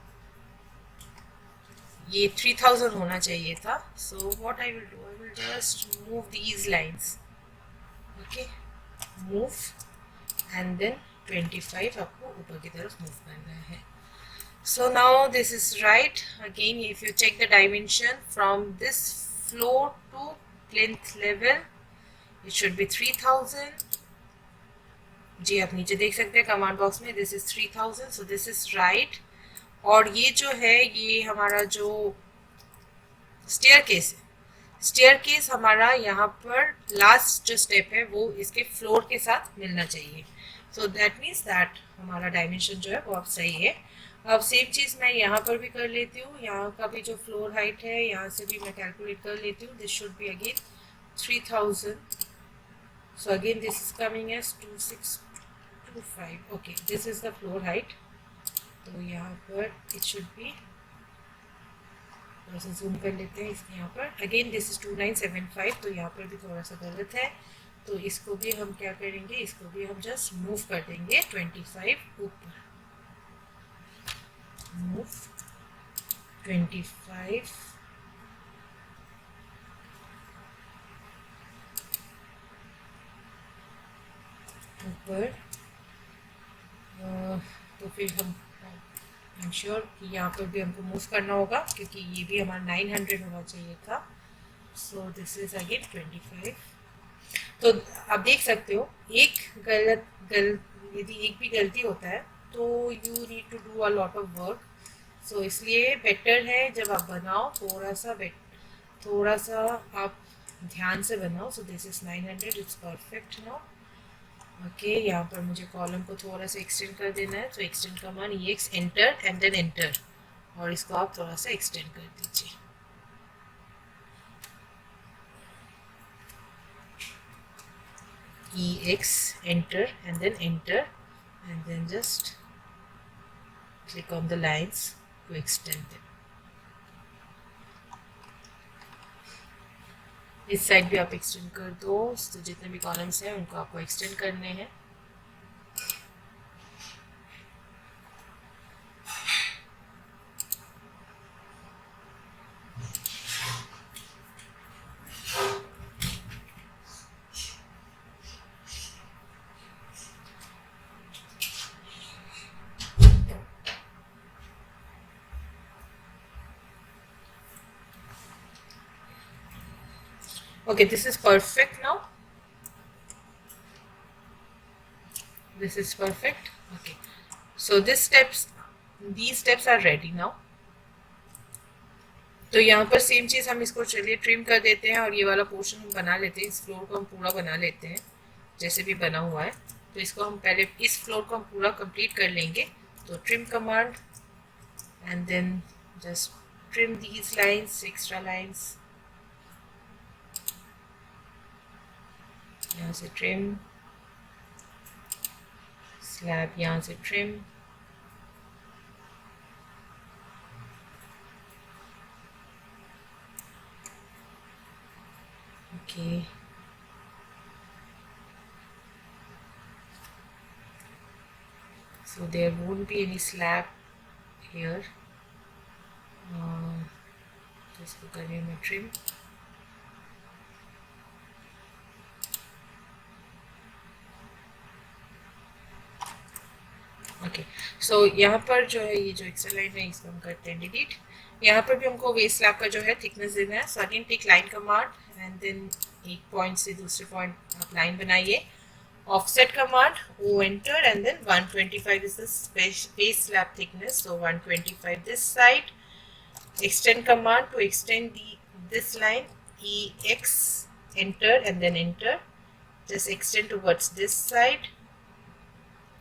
ये 3000 होना चाहिए था. So what I will do, I will just move these lines. Okay, move and then 25 आपको ऊपर की तरफ मूव करना है. So now this is right. Again, if you check the dimension from this floor to plinth level, it should be 3000. जी आप नीचे देख सकते हैं कमांड बॉक्स में, this is 3000. So this is right. और ये जो है ये हमारा जो स्टेयरकेस है, स्टेयरकेस हमारा यहाँ पर लास्ट जो स्टेप है वो इसके फ्लोर के साथ मिलना चाहिए. So that means that हमारा डायमेंशन जो है वो अब सही है. अब सेम चीज़ मैं यहाँ पर भी कर लेती हूँ. यहाँ का भी जो फ्लोर हाइट है यहाँ से भी मैं कैलकुलेट कर लेती हूँ. This should be again 3000. So again this is coming as 2625. Okay, this is the floor height. तो यहाँ पर इट शुड बी, थोड़ा सा जूम कर लेते हैं इसके यहाँ पर. Again this is 2975. तो यहाँ पर भी थोड़ा सा गलत है. तो इसको भी हम क्या करेंगे, इसको भी हम जस्ट मूव कर देंगे 25 ऊपर. Move 25 ऊपर. तो फिर हम आई एम श्योर कि यहाँ पर भी हमको मूव करना होगा क्योंकि ये भी हमारा 900 होना चाहिए था। सो दिस इज अगेन 25। तो आप देख सकते हो एक यदि एक भी गलती होता है तो you need to do a lot of work. So इसलिए बेटर है जब आप बनाओ थोड़ा सा आप ध्यान से बनाओ। सो this is 900, it's perfect now. Okay, यहाँ पर मुझे कॉलम को थोड़ा सा एक्सटेंड कर देना है। तो extend command EX enter and then enter, और इसको आप थोड़ा सा एक्सटेंड कर दीजिए। EX enter and then just click on the lines to extend them. इस साइड भी आप एक्सटेंड कर दो। तो जितने भी कॉलम्स हैं उनको आपको एक्सटेंड करने हैं। Okay, this is perfect now. This is perfect. Okay, so these steps are ready now. तो यहाँ पर सेम चीज़ हम इसको चलिए ट्रिम कर देते हैं और ये वाला पोर्शन हम बना लेते हैं। इस फ्लोर को हम पूरा बना लेते हैं जैसे भी बना हुआ है। तो इसको हम पहले इस फ्लोर को हम पूरा कंप्लीट कर लेंगे। तो trim command and then just trim these lines, extra lines. यहाँ से ट्रिम, स्लैब यहाँ से trim, okay. So there won't be any slab here. तो इसको करें मैं ट्रिम। ओके, सो यहाँ पर जो है ये जो एक्स्ट्रा लाइन है इसको हम करते हैं डिलीट। यहाँ पर भी हमको वेस्ट स्लैब का जो है थिकनेस देना है। So again take line command and then एक पॉइंट से दूसरे पॉइंट आप लाइन बनाइए। Offset command, O enter and then 125 is the base slab thickness, so 125 this side. Extend command to extend this line, EX enter and then enter. Just extend towards this side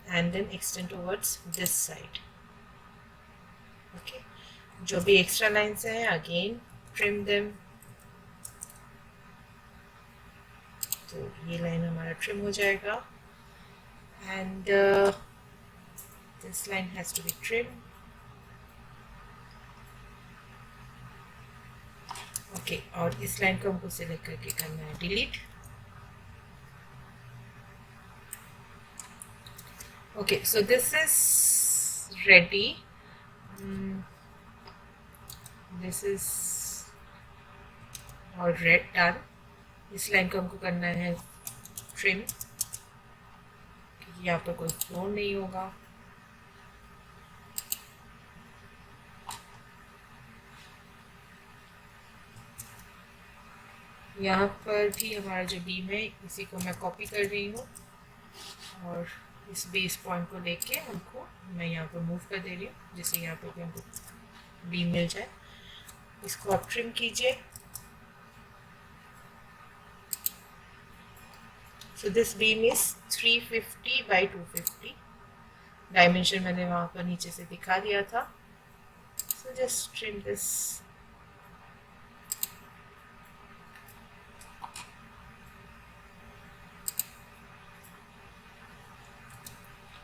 and then extend towards this side. Okay, जो भी extra lines हैं again trim them. तो ये line हमारा trim हो जाएगा and this line has to be trim. Okay, और इस लाइन को हमको सिलेक्ट करके करना है delete. Okay, so this is ready. This is already done. इस लाइन को हमको करना है ट्रिम क्योंकि यहाँ पर कोई फ्लोर नहीं होगा। यहाँ पर भी हमारा जो बीम है इसी को मैं कॉपी कर रही हूँ और इस बेस पॉइंट को लेके हमको मैं यहाँ पर मूव कर दे रही हूँ जिससे यहाँ पर भी हमको बीम मिल जाए। इसको आप ट्रिम कीजिए। So this beam is 350 by 250. Dimension मैंने वहाँ पर नीचे से दिखा दिया था। So just trim this.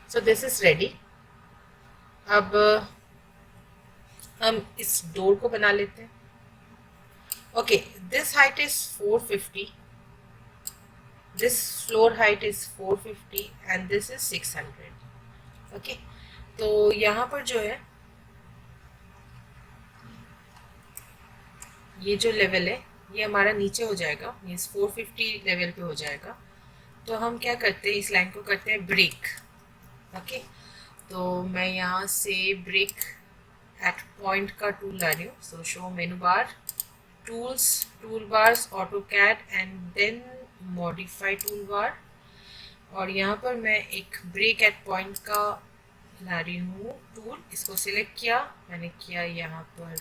So this is ready. अब हम इस डोर को बना लेते हैं। Okay, this height is 450. This floor height is 450 and this is 600. Okay, तो यहाँ पर जो है ये जो लेवल है ये हमारा नीचे हो जाएगा, मीन्स 450 लेवल पे हो जाएगा। तो हम क्या करते हैं, इस लाइन को करते हैं ब्रेक। ओके, तो मैं यहाँ से ब्रेक एट पॉइंट का टूल ला रही हूँ. So show menu bar, tools, toolbars, AutoCAD and then modify toolbar. और यहाँ पर मैं एक ब्रेक एट पॉइंट का ला रही हूँ टूल. इसको सिलेक्ट किया, मैंने किया यहाँ पर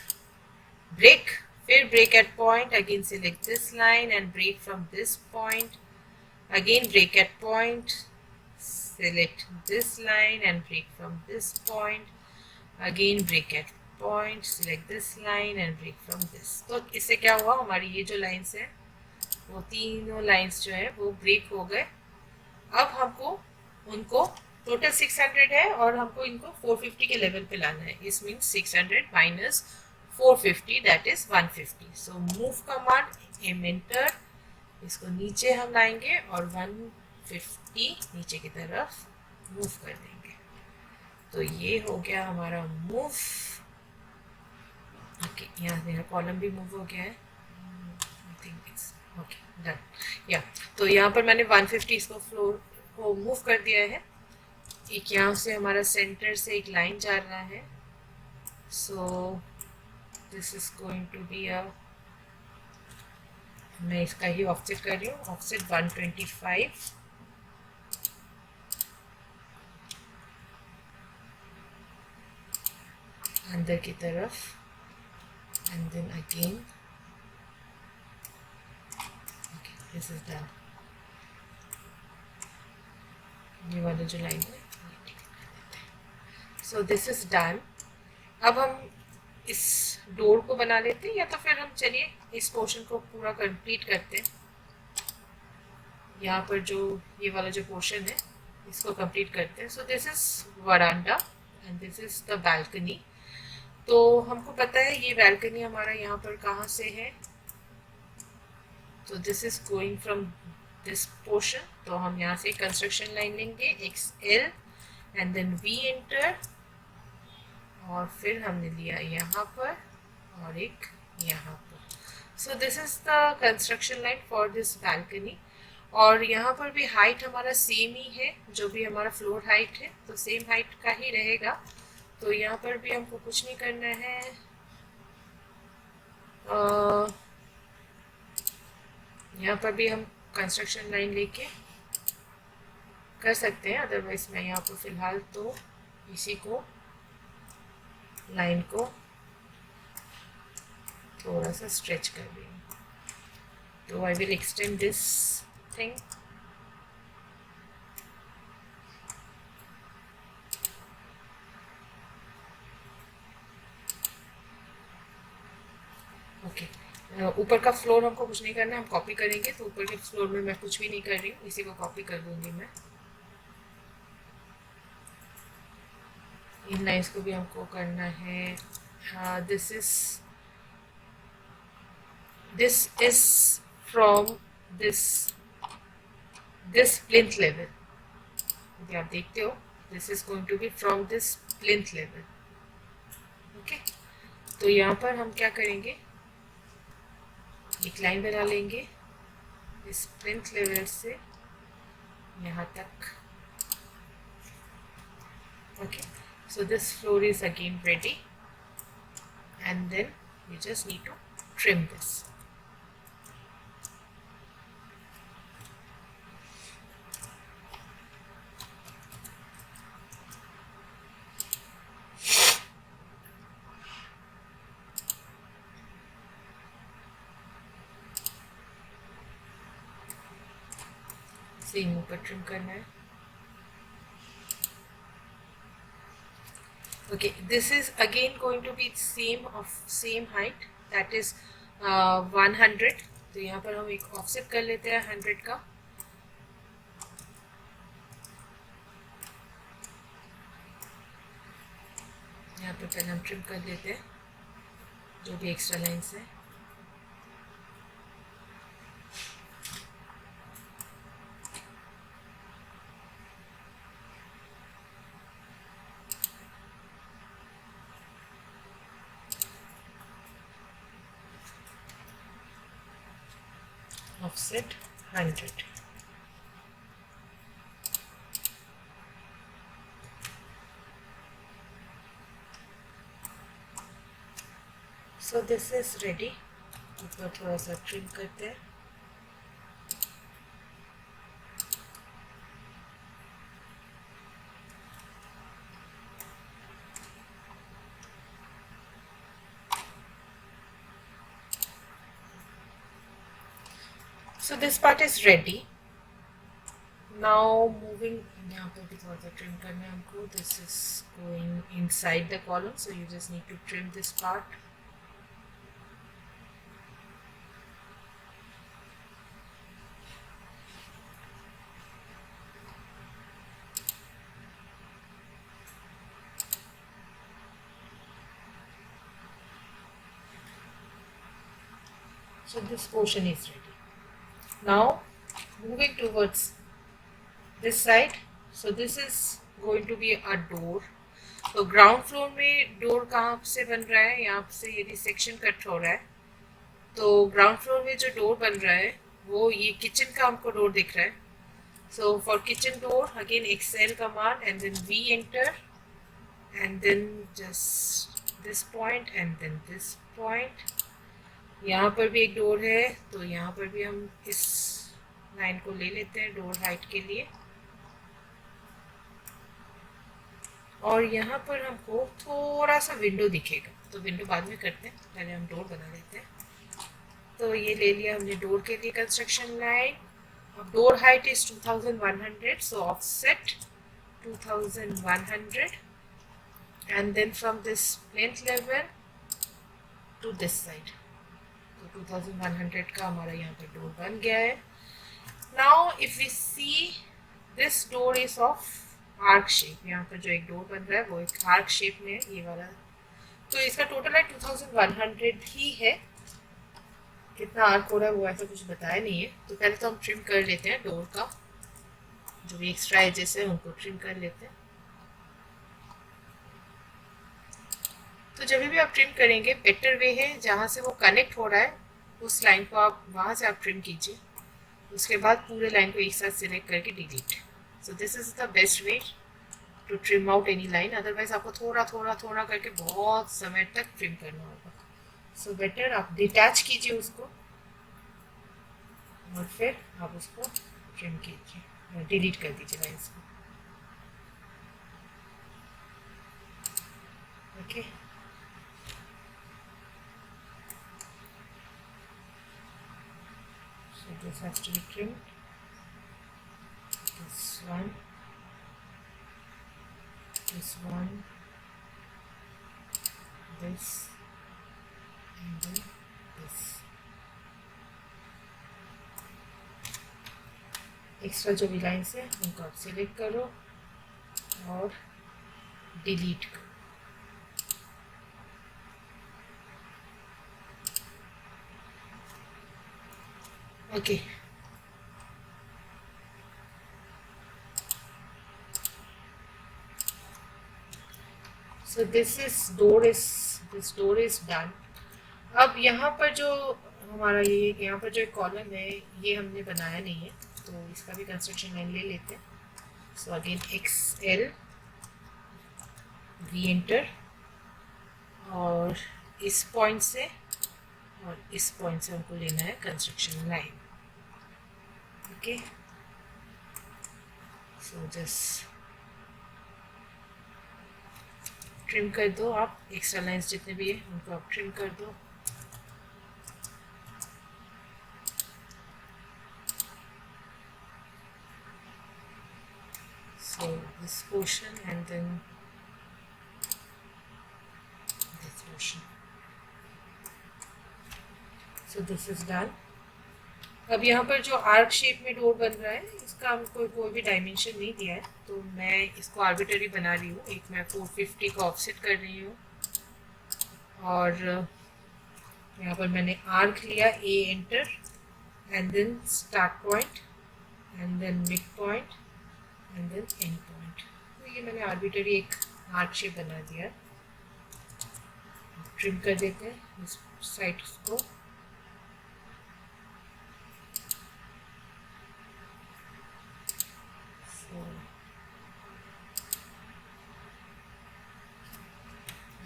ब्रेक, फिर break at point, again select this line and break from this point, again break at point, select this line and break from this point, again break at point, select this line and break from this. तो इससे क्या हुआ, हमारी ये जो lines है वो तीनों लाइन्स जो है वो ब्रेक हो गए. अब हमको उनको टोटल 600 है और हमको इनको 450 के लेवल पे लाना है. इस means 600 minus 450 that is 150. So move command, M enter, इसको नीचे हम लाएंगे और 150 नीचे की तरफ मूव कर देंगे. तो ये हो गया हमारा मूव. ओके, यहाँ मेरा कॉलम भी मूव हो गया है. Okay done. या तो यहाँ पर मैंने 150 इसको फ्लोर को मूव कर दिया है. एक यहाँ से हमारा सेंटर से एक लाइन जा रहा है. So this is going to be a, मैं इसका ही ऑफसेट कर रही हूँ, ऑफसेट 125 अंदर की तरफ, and then again this is done. ये वाला जो लाइन है, सो दिस इज डन. अब हम इस डोर को बना लेते हैं, या तो फिर हम चलिए इस पोर्शन को पूरा कंप्लीट करते हैं. यहाँ पर जो ये वाला जो पोर्शन है इसको कंप्लीट करते हैं. So this is veranda and this is the balcony. तो हमको पता है ये बालकनी हमारा यहाँ पर कहाँ से है. तो this is going from this portion. तो हम यहाँ से कंस्ट्रक्शन लाइन लेंगे, XL and then V enter, और फिर हमने लिया यहाँ पर और एक यहाँ पर. सो this is the construction line for this balcony. और यहाँ पर भी हाइट हमारा सेम ही है, जो भी हमारा फ्लोर हाइट है तो सेम हाइट का ही रहेगा. तो यहाँ पर भी हमको कुछ नहीं करना है. यहाँ पर भी हम कंस्ट्रक्शन लाइन लेके कर सकते हैं, अदरवाइज मैं यहाँ पर फिलहाल तो इसी को लाइन को थोड़ा सा स्ट्रेच कर रही हूँ. तो I will extend this thing. Okay, ऊपर का फ्लोर हमको कुछ नहीं करना है, हम कॉपी करेंगे. तो ऊपर के फ्लोर में मैं कुछ भी नहीं कर रही हूँ, इसी को कॉपी कर दूंगी मैं. इन लाइन्स को भी हमको करना है. This is from this plinth level. यदि आप देखते हो, this is going to be from this plinth level. Okay, तो यहाँ पर हम क्या करेंगे, एक लाइन बना लेंगे इस प्लिंथ लेवल से यहाँ तक. Okay, so this floor is again ready, and then you just need to trim this. Same ऊपर ट्रिम करना है. Okay, this is again going to be same height, that is 100. तो यहाँ पर हम एक ऑफसेट कर लेते हैं 100 का. यहाँ पर पहले हम ट्रिम कर लेते हैं जो भी एक्स्ट्रा लाइन्स है. Offset 100. So this is ready. ऊपर थोड़ा सा ट्रिम करते हैं। So this part is ready. Now moving, यहाँ पर भी थोड़ा सा ट्रिम करना है हमको. This is going inside the column, so you just need to trim this part. So this portion is ready. Now moving towards this side. So this is going to be a door. तो ground floor में door कहाँ से बन रहा है? यहाँ से यदि सेक्शन कट हो रहा है तो ग्राउंड फ्लोर में जो डोर बन रहा है वो ये किचन का हमको डोर दिख रहा है. So for kitchen door again Excel command and then V enter and then just this point and then this point. यहाँ पर भी एक डोर है तो यहाँ पर भी हम इस लाइन को ले लेते हैं डोर हाइट के लिए. और यहाँ पर हमको थोड़ा सा विंडो दिखेगा तो विंडो बाद में करते हैं, पहले हम डोर बना लेते हैं. तो ये ले लिया हमने डोर के लिए कंस्ट्रक्शन लाइन. अब door height is 2100, so offset 2100 and then from this plinth level to this side. तो 2100 का हमारा यहाँ पर डोर बन गया है. Now if we see this door is of arc shape. यहाँ पर जो एक डोर बन रहा है वो एक आर्क शेप में है, ये वाला. तो इसका टोटल है 2100 ही है. कितना आर्क हो रहा है वो ऐसा कुछ बताया नहीं है. तो पहले तो हम ट्रिम कर लेते हैं डोर का, जो भी एक्स्ट्रा एजेस है उनको ट्रिम कर लेते हैं. तो जब भी आप ट्रिम करेंगे बेटर वे है जहाँ से वो कनेक्ट हो रहा है उस लाइन को आप वहाँ से आप ट्रिम कीजिए. उसके बाद पूरे लाइन को एक साथ सिलेक्ट करके delete. So this is the best way to trim out any line. Otherwise आपको थोड़ा थोड़ा थोड़ा करके बहुत समय तक ट्रिम करना होगा. So better आप डिटैच कीजिए उसको और फिर आप उसको ट्रिम कीजिए, डिलीट कर दीजिए लाइन्स को. Okay. So this has to be trimmed. This one, this, and then this. Extra जो भी लाइन्स है उनको आप सिलेक्ट करो और डिलीट करो. Okay. So this door is done. अब यहाँ पर जो हमारा ये यहाँ पर जो एक कॉलम है ये हमने बनाया नहीं है तो इसका भी कंस्ट्रक्शन लाइन ले लेते हैं. So again XL V enter और इस पॉइंट से और इस पॉइंट से हमको लेना है construction line. Okay. So just trim कर दो आप. एक्स्ट्रा लाइन्स जितने भी है उनको आप ट्रिम कर दो. So this portion and then this portion. So this is done. अब यहाँ पर जो आर्क शेप में डोर बन रहा है इसका हमको कोई भी डायमेंशन नहीं दिया है तो मैं इसको आर्बिट्ररी बना रही हूँ. एक मैं 450 का ऑफसेट कर रही हूँ और यहाँ पर मैंने आर्क लिया A enter and then start point and then mid point and then end point. तो ये मैंने आर्बिट्ररी एक आर्क शेप बना दिया. ट्रिम कर देते हैं इस साइड को.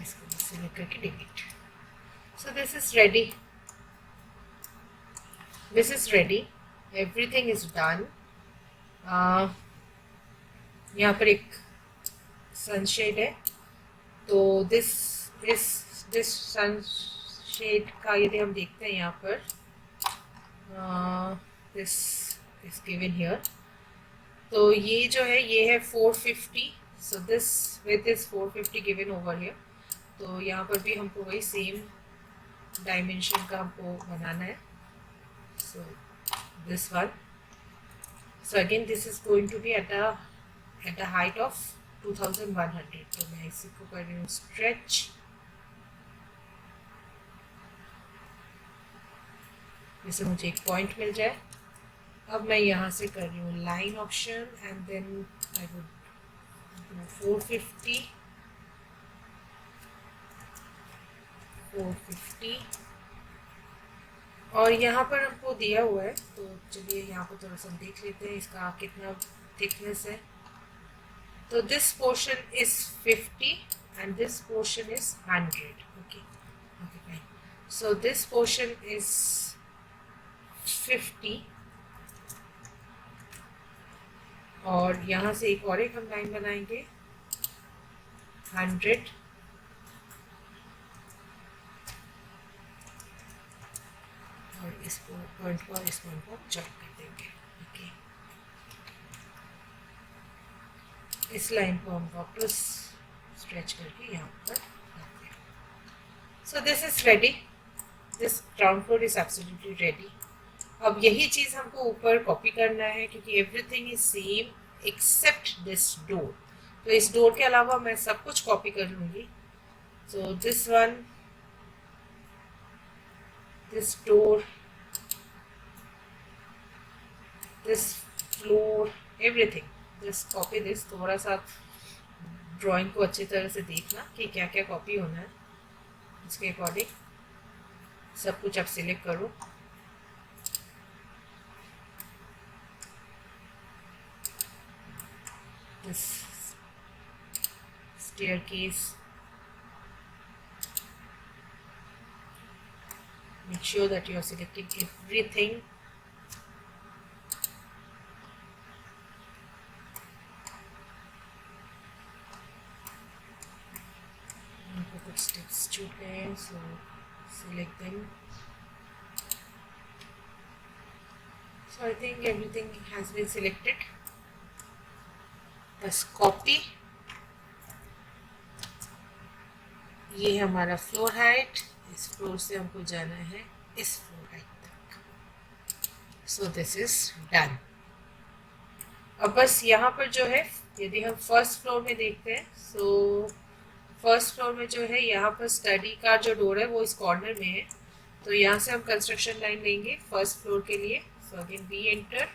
इसको सिलेक्ट करके delete. So this is ready. This is ready. Everything is done. यहाँ पर एक सनशेड है, तो दिस सनशेड का यदि हम देखते हैं यहाँ पर, दिस इज गिवन हियर, तो ये जो है ये है 450. So this with is 450 given over here. तो यहाँ पर भी हमको वही सेम डायमेंशन का हमको बनाना है. So this one. So again this is going to be at the height of 2100. तो मैं इसी को कर रही हूँ stretch. जैसे मुझे एक पॉइंट मिल जाए. अब मैं यहाँ से कर रही हूँ line option and then I would do 450. और यहाँ पर हमको दिया हुआ है, तो चलिए यहाँ पर थोड़ा सा देख लेते हैं इसका कितना थिकनेस है. तो this portion is 50 and this portion is 100. Okay fine. So this portion is 50 और यहाँ से एक और एक हम लाइन बनाएंगे 100. और इस पॉइंट को इस पॉइंट को जॉइन कर देंगे. ओके, इस लाइन को हम वापस स्ट्रेच करके यहाँ पर रखते हैं. So this is ready. This ground floor is absolutely ready. अब यही चीज़ हमको ऊपर कॉपी करना है क्योंकि everything is same except this door. तो इस डोर के अलावा मैं सब कुछ कॉपी कर लूँगी. So this one, this door, this floor, everything. Just copy this. थोड़ा सा ड्राइंग को अच्छी तरह से देखना कि क्या क्या कॉपी होना है, उसके अकॉर्डिंग सब कुछ आप सिलेक्ट करो. This staircase. Make sure that you are selecting everything. Put steps to there, so select them. So I think everything has been selected. बस कॉपी. ये हमारा फ्लोर हाइट. इस फ्लोर से हमको जाना है इस फ्लोर हाइट तक. सो दिस इज डन. अब बस यहाँ पर जो है, यदि हम फर्स्ट फ्लोर में देखते हैं, सो फर्स्ट फ्लोर में जो है यहाँ पर स्टडी का जो डोर है वो इस कॉर्नर में है. तो यहाँ से हम कंस्ट्रक्शन लाइन लेंगे फर्स्ट फ्लोर के लिए. सो अगेन वी एंटर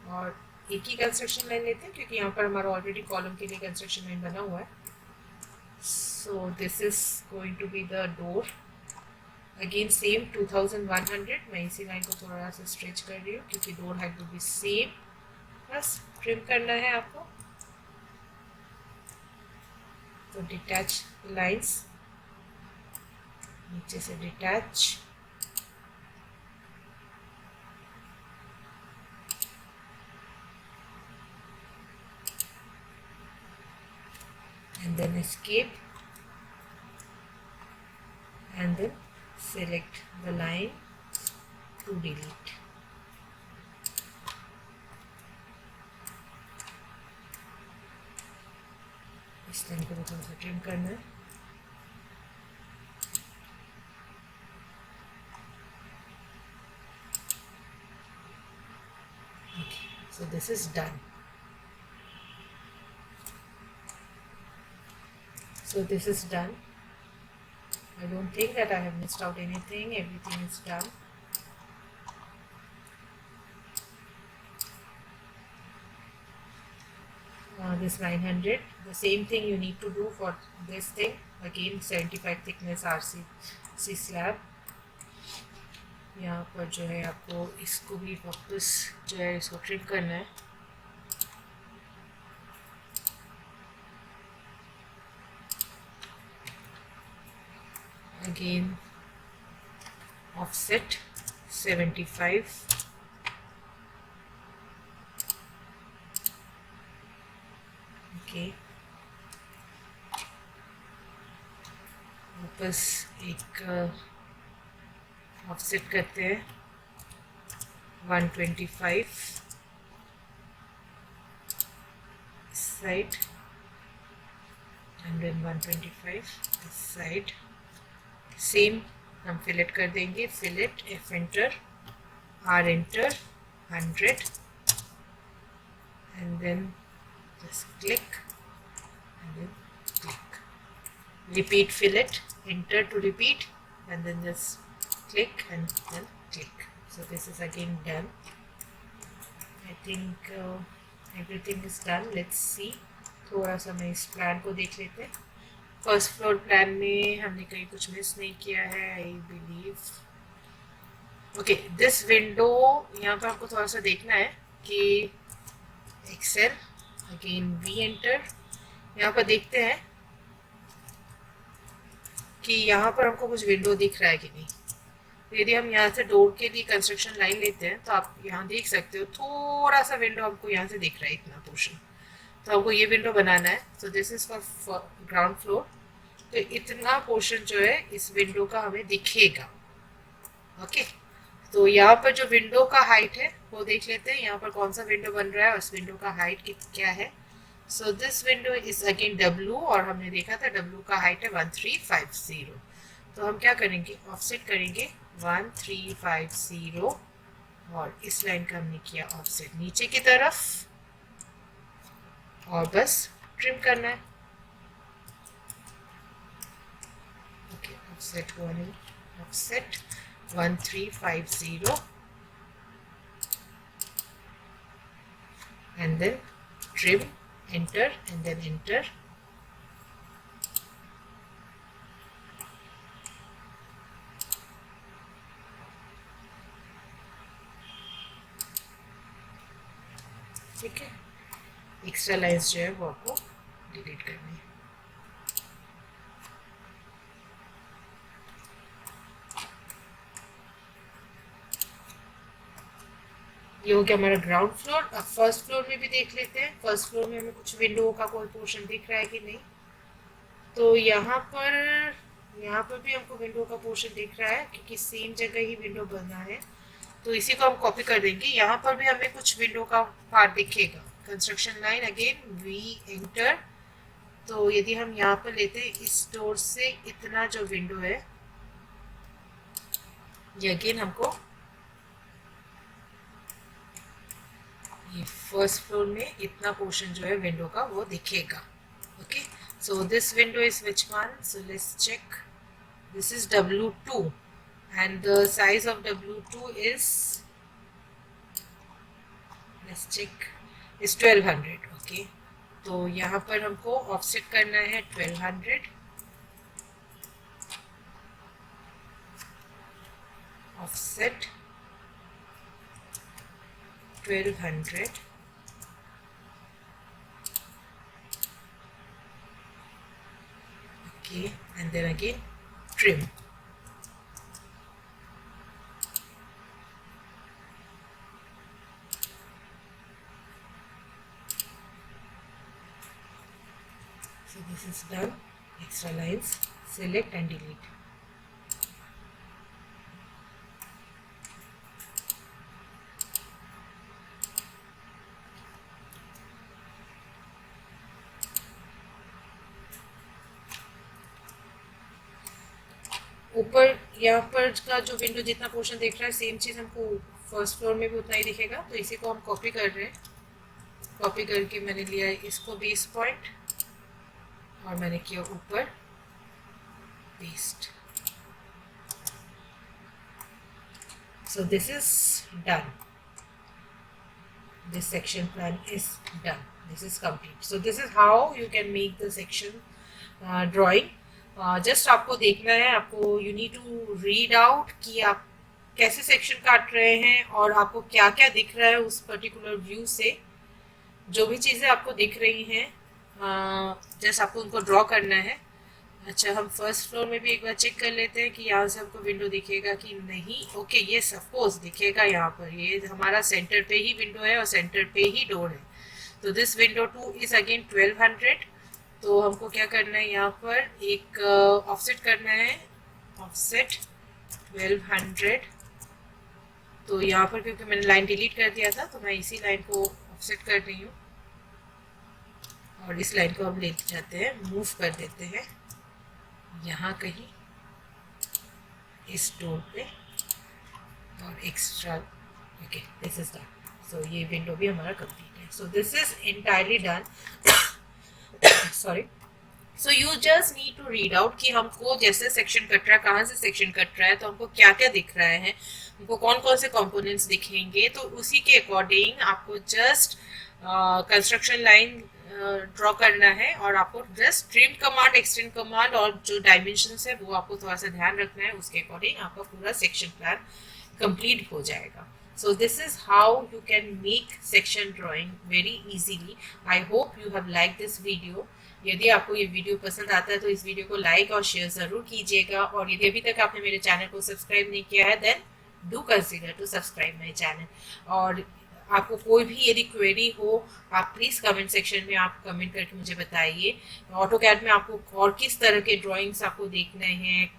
और एक ही कंस्ट्रक्शन लाइन लेते हैं क्योंकि यहाँ पर हमारा ऑलरेडी कॉलम के लिए कंस्ट्रक्शन लाइन बना हुआ है. So this is going to be the door. Again same 2100. मैं इसी लाइन को थोड़ा सा स्ट्रेच कर रही हूँ क्योंकि door height will be same. बस ट्रिम करना है आपको. तो डिटैच लाइंस, नीचे से detach. And then escape. And then select the line to delete. इस लाइन को थोड़ा सा ट्रिम करना है. Okay, so this is done. So this is done. I don't think that I have missed out anything. Everything is done. This 900. The same thing you need to do for this thing. Again 75 thickness RC slab. यहाँ पर जो है आपको इसको भी वापस जो है इसको ट्रिम करना है. Again ऑफसेट 75, ओके, वापस एक ऑफसेट करते हैं 125 इस साइड एंड देन 125 इस साइड। सेम हम फिलेट कर देंगे, fillet F enter, R enter 100 and then just click and then click, repeat fillet, enter to repeat and then just click and then click. So this is again done. I think everything is done. Let's see. थोड़ा सा मैं इस plan को देख लेते हैं। First floor plan में हमने कहीं कुछ मिस नहीं किया है, I believe. Okay, this window यहाँ पर आपको थोड़ा सा देखना है कि एक्सेल अगेन वी एंटर, यहाँ पर देखते हैं कि यहाँ पर हमको कुछ विंडो दिख रहा है कि नहीं। तो यदि हम यहाँ से डोर के लिए कंस्ट्रक्शन लाइन लेते हैं तो आप यहाँ देख सकते हो थोड़ा सा विंडो हमको यहाँ से दिख रहा है, इतना पोर्शन। तो हमको ये विंडो बनाना है। So this is for ground floor. तो इतना पोर्शन जो है इस विंडो का हमें दिखेगा। ओके, तो यहाँ पर जो विंडो का हाइट है वो देख लेते हैं, यहाँ पर कौन सा विंडो बन रहा है और उस विंडो का हाइट क्या है। So this window is again W और हमने देखा था W का हाइट है 1350। तो हम क्या करेंगे, ऑफसेट करेंगे 1350 और इस लाइन का हमने किया ऑफसेट नीचे की तरफ और बस ट्रिम करना है। Okay, offset offset 1350 and then trim, enter and then enter। ठीक है, एक्स्ट्रा लाइन्स जो है वो आपको डिलीट करनी है। ये हो गया हमारा ग्राउंड फ्लोर। अब फर्स्ट फ्लोर में भी देख लेते हैं, फर्स्ट फ्लोर में हमें कुछ विंडो का कोई पोर्शन दिख रहा है कि नहीं। तो यहाँ पर भी हमको विंडो का पोर्शन दिख रहा है क्योंकि सेम जगह ही विंडो बना है। तो इसी को हम कॉपी कर देंगे। यहाँ पर भी हमें कुछ विंडो का पार्ट दिखेगा। Construction line again V enter. तो यदि हम यहाँ पर लेते हैं इस डोर से इतना जो विंडो है, ये अगेन हमको ये फर्स्ट फ्लोर में इतना पोर्शन जो है विंडो का वो दिखेगा। Okay, so this window is which one? So let's check. This is W2 and the size of W2 is, let's check, is 1200। Okay, तो यहाँ पर हमको ऑफसेट करना है 1200, offset 1200, okay, and then again trim। So this is done. Extra lines, select and delete। ऊपर यहाँ पर का जो विंडो जितना पोर्शन दिख रहा है सेम चीज़ हमको फर्स्ट फ्लोर में भी उतना ही दिखेगा। तो इसी को हम कॉपी कर रहे हैं। कॉपी करके मैंने लिया है इसको बेस पॉइंट और मैंने किया ऊपर paste. So this is done, this section plan is done, this is complete। so this is how you can make the section drawing। Just आपको देखना है, आपको you need to read out कि आप कैसे सेक्शन काट रहे हैं और आपको क्या क्या दिख रहा है उस पर्टिकुलर व्यू से। जो भी चीज़ें आपको दिख रही हैं जस्ट आपको उनको ड्रॉ करना है। अच्छा, हम फर्स्ट फ्लोर में भी एक बार चेक कर लेते हैं कि यहाँ से हमको विंडो दिखेगा कि नहीं। ओके, ये सपोज दिखेगा यहाँ पर, ये हमारा सेंटर पे ही विंडो है और सेंटर पे ही डोर है। तो this window two is again 1200। तो हमको क्या करना है, यहाँ पर एक ऑफसेट करना है, ऑफसेट 1200। तो यहाँ पर क्योंकि मैंने लाइन डिलीट कर दिया था तो मैं इसी लाइन को ऑफसेट कर रही हूँ, और इस लाइन को हम लेते जाते हैं, मूव कर देते हैं यहाँ कहीं इस डोर पे, और extra. Okay, this is done. So ये विंडो भी हमारा कंप्लीट है। So this is entirely done. Sorry. So you just need to read out कि हमको जैसे सेक्शन कट रहा है, कहाँ से सेक्शन कट रहा है, तो हमको क्या क्या दिख रहा है, हमको कौन कौन से कंपोनेंट्स दिखेंगे, तो उसी के अकॉर्डिंग आपको जस्ट कंस्ट्रक्शन लाइन ड्रॉ करना है, और आपको just trim command, extend command और जो डायमेंशंस है वो आपको थोड़ा सा ध्यान रखना है, उसके अकॉर्डिंग आपका पूरा सेक्शन प्लान कंप्लीट हो जाएगा। So this is how you can make section drawing very easily. I hope you have liked this video. यदि आपको ये वीडियो पसंद आता है तो इस वीडियो को लाइक और शेयर ज़रूर कीजिएगा, और यदि अभी तक आपने मेरे चैनल को सब्सक्राइब नहीं किया है then do consider to subscribe my channel. और आपको कोई भी यदि क्वेरी हो, आप प्लीज़ कमेंट सेक्शन में आप कमेंट करके मुझे बताइए। ऑटोकैड में आपको और किस तरह के ड्राइंग्स आपको देखने हैं,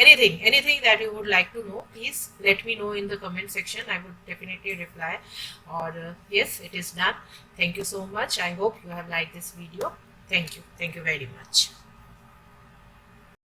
anything that you would like to know, please let me know in the comment section. I would definitely reply. Or yes, it is done. Thank you so much. I hope you have liked this video. Thank you very much.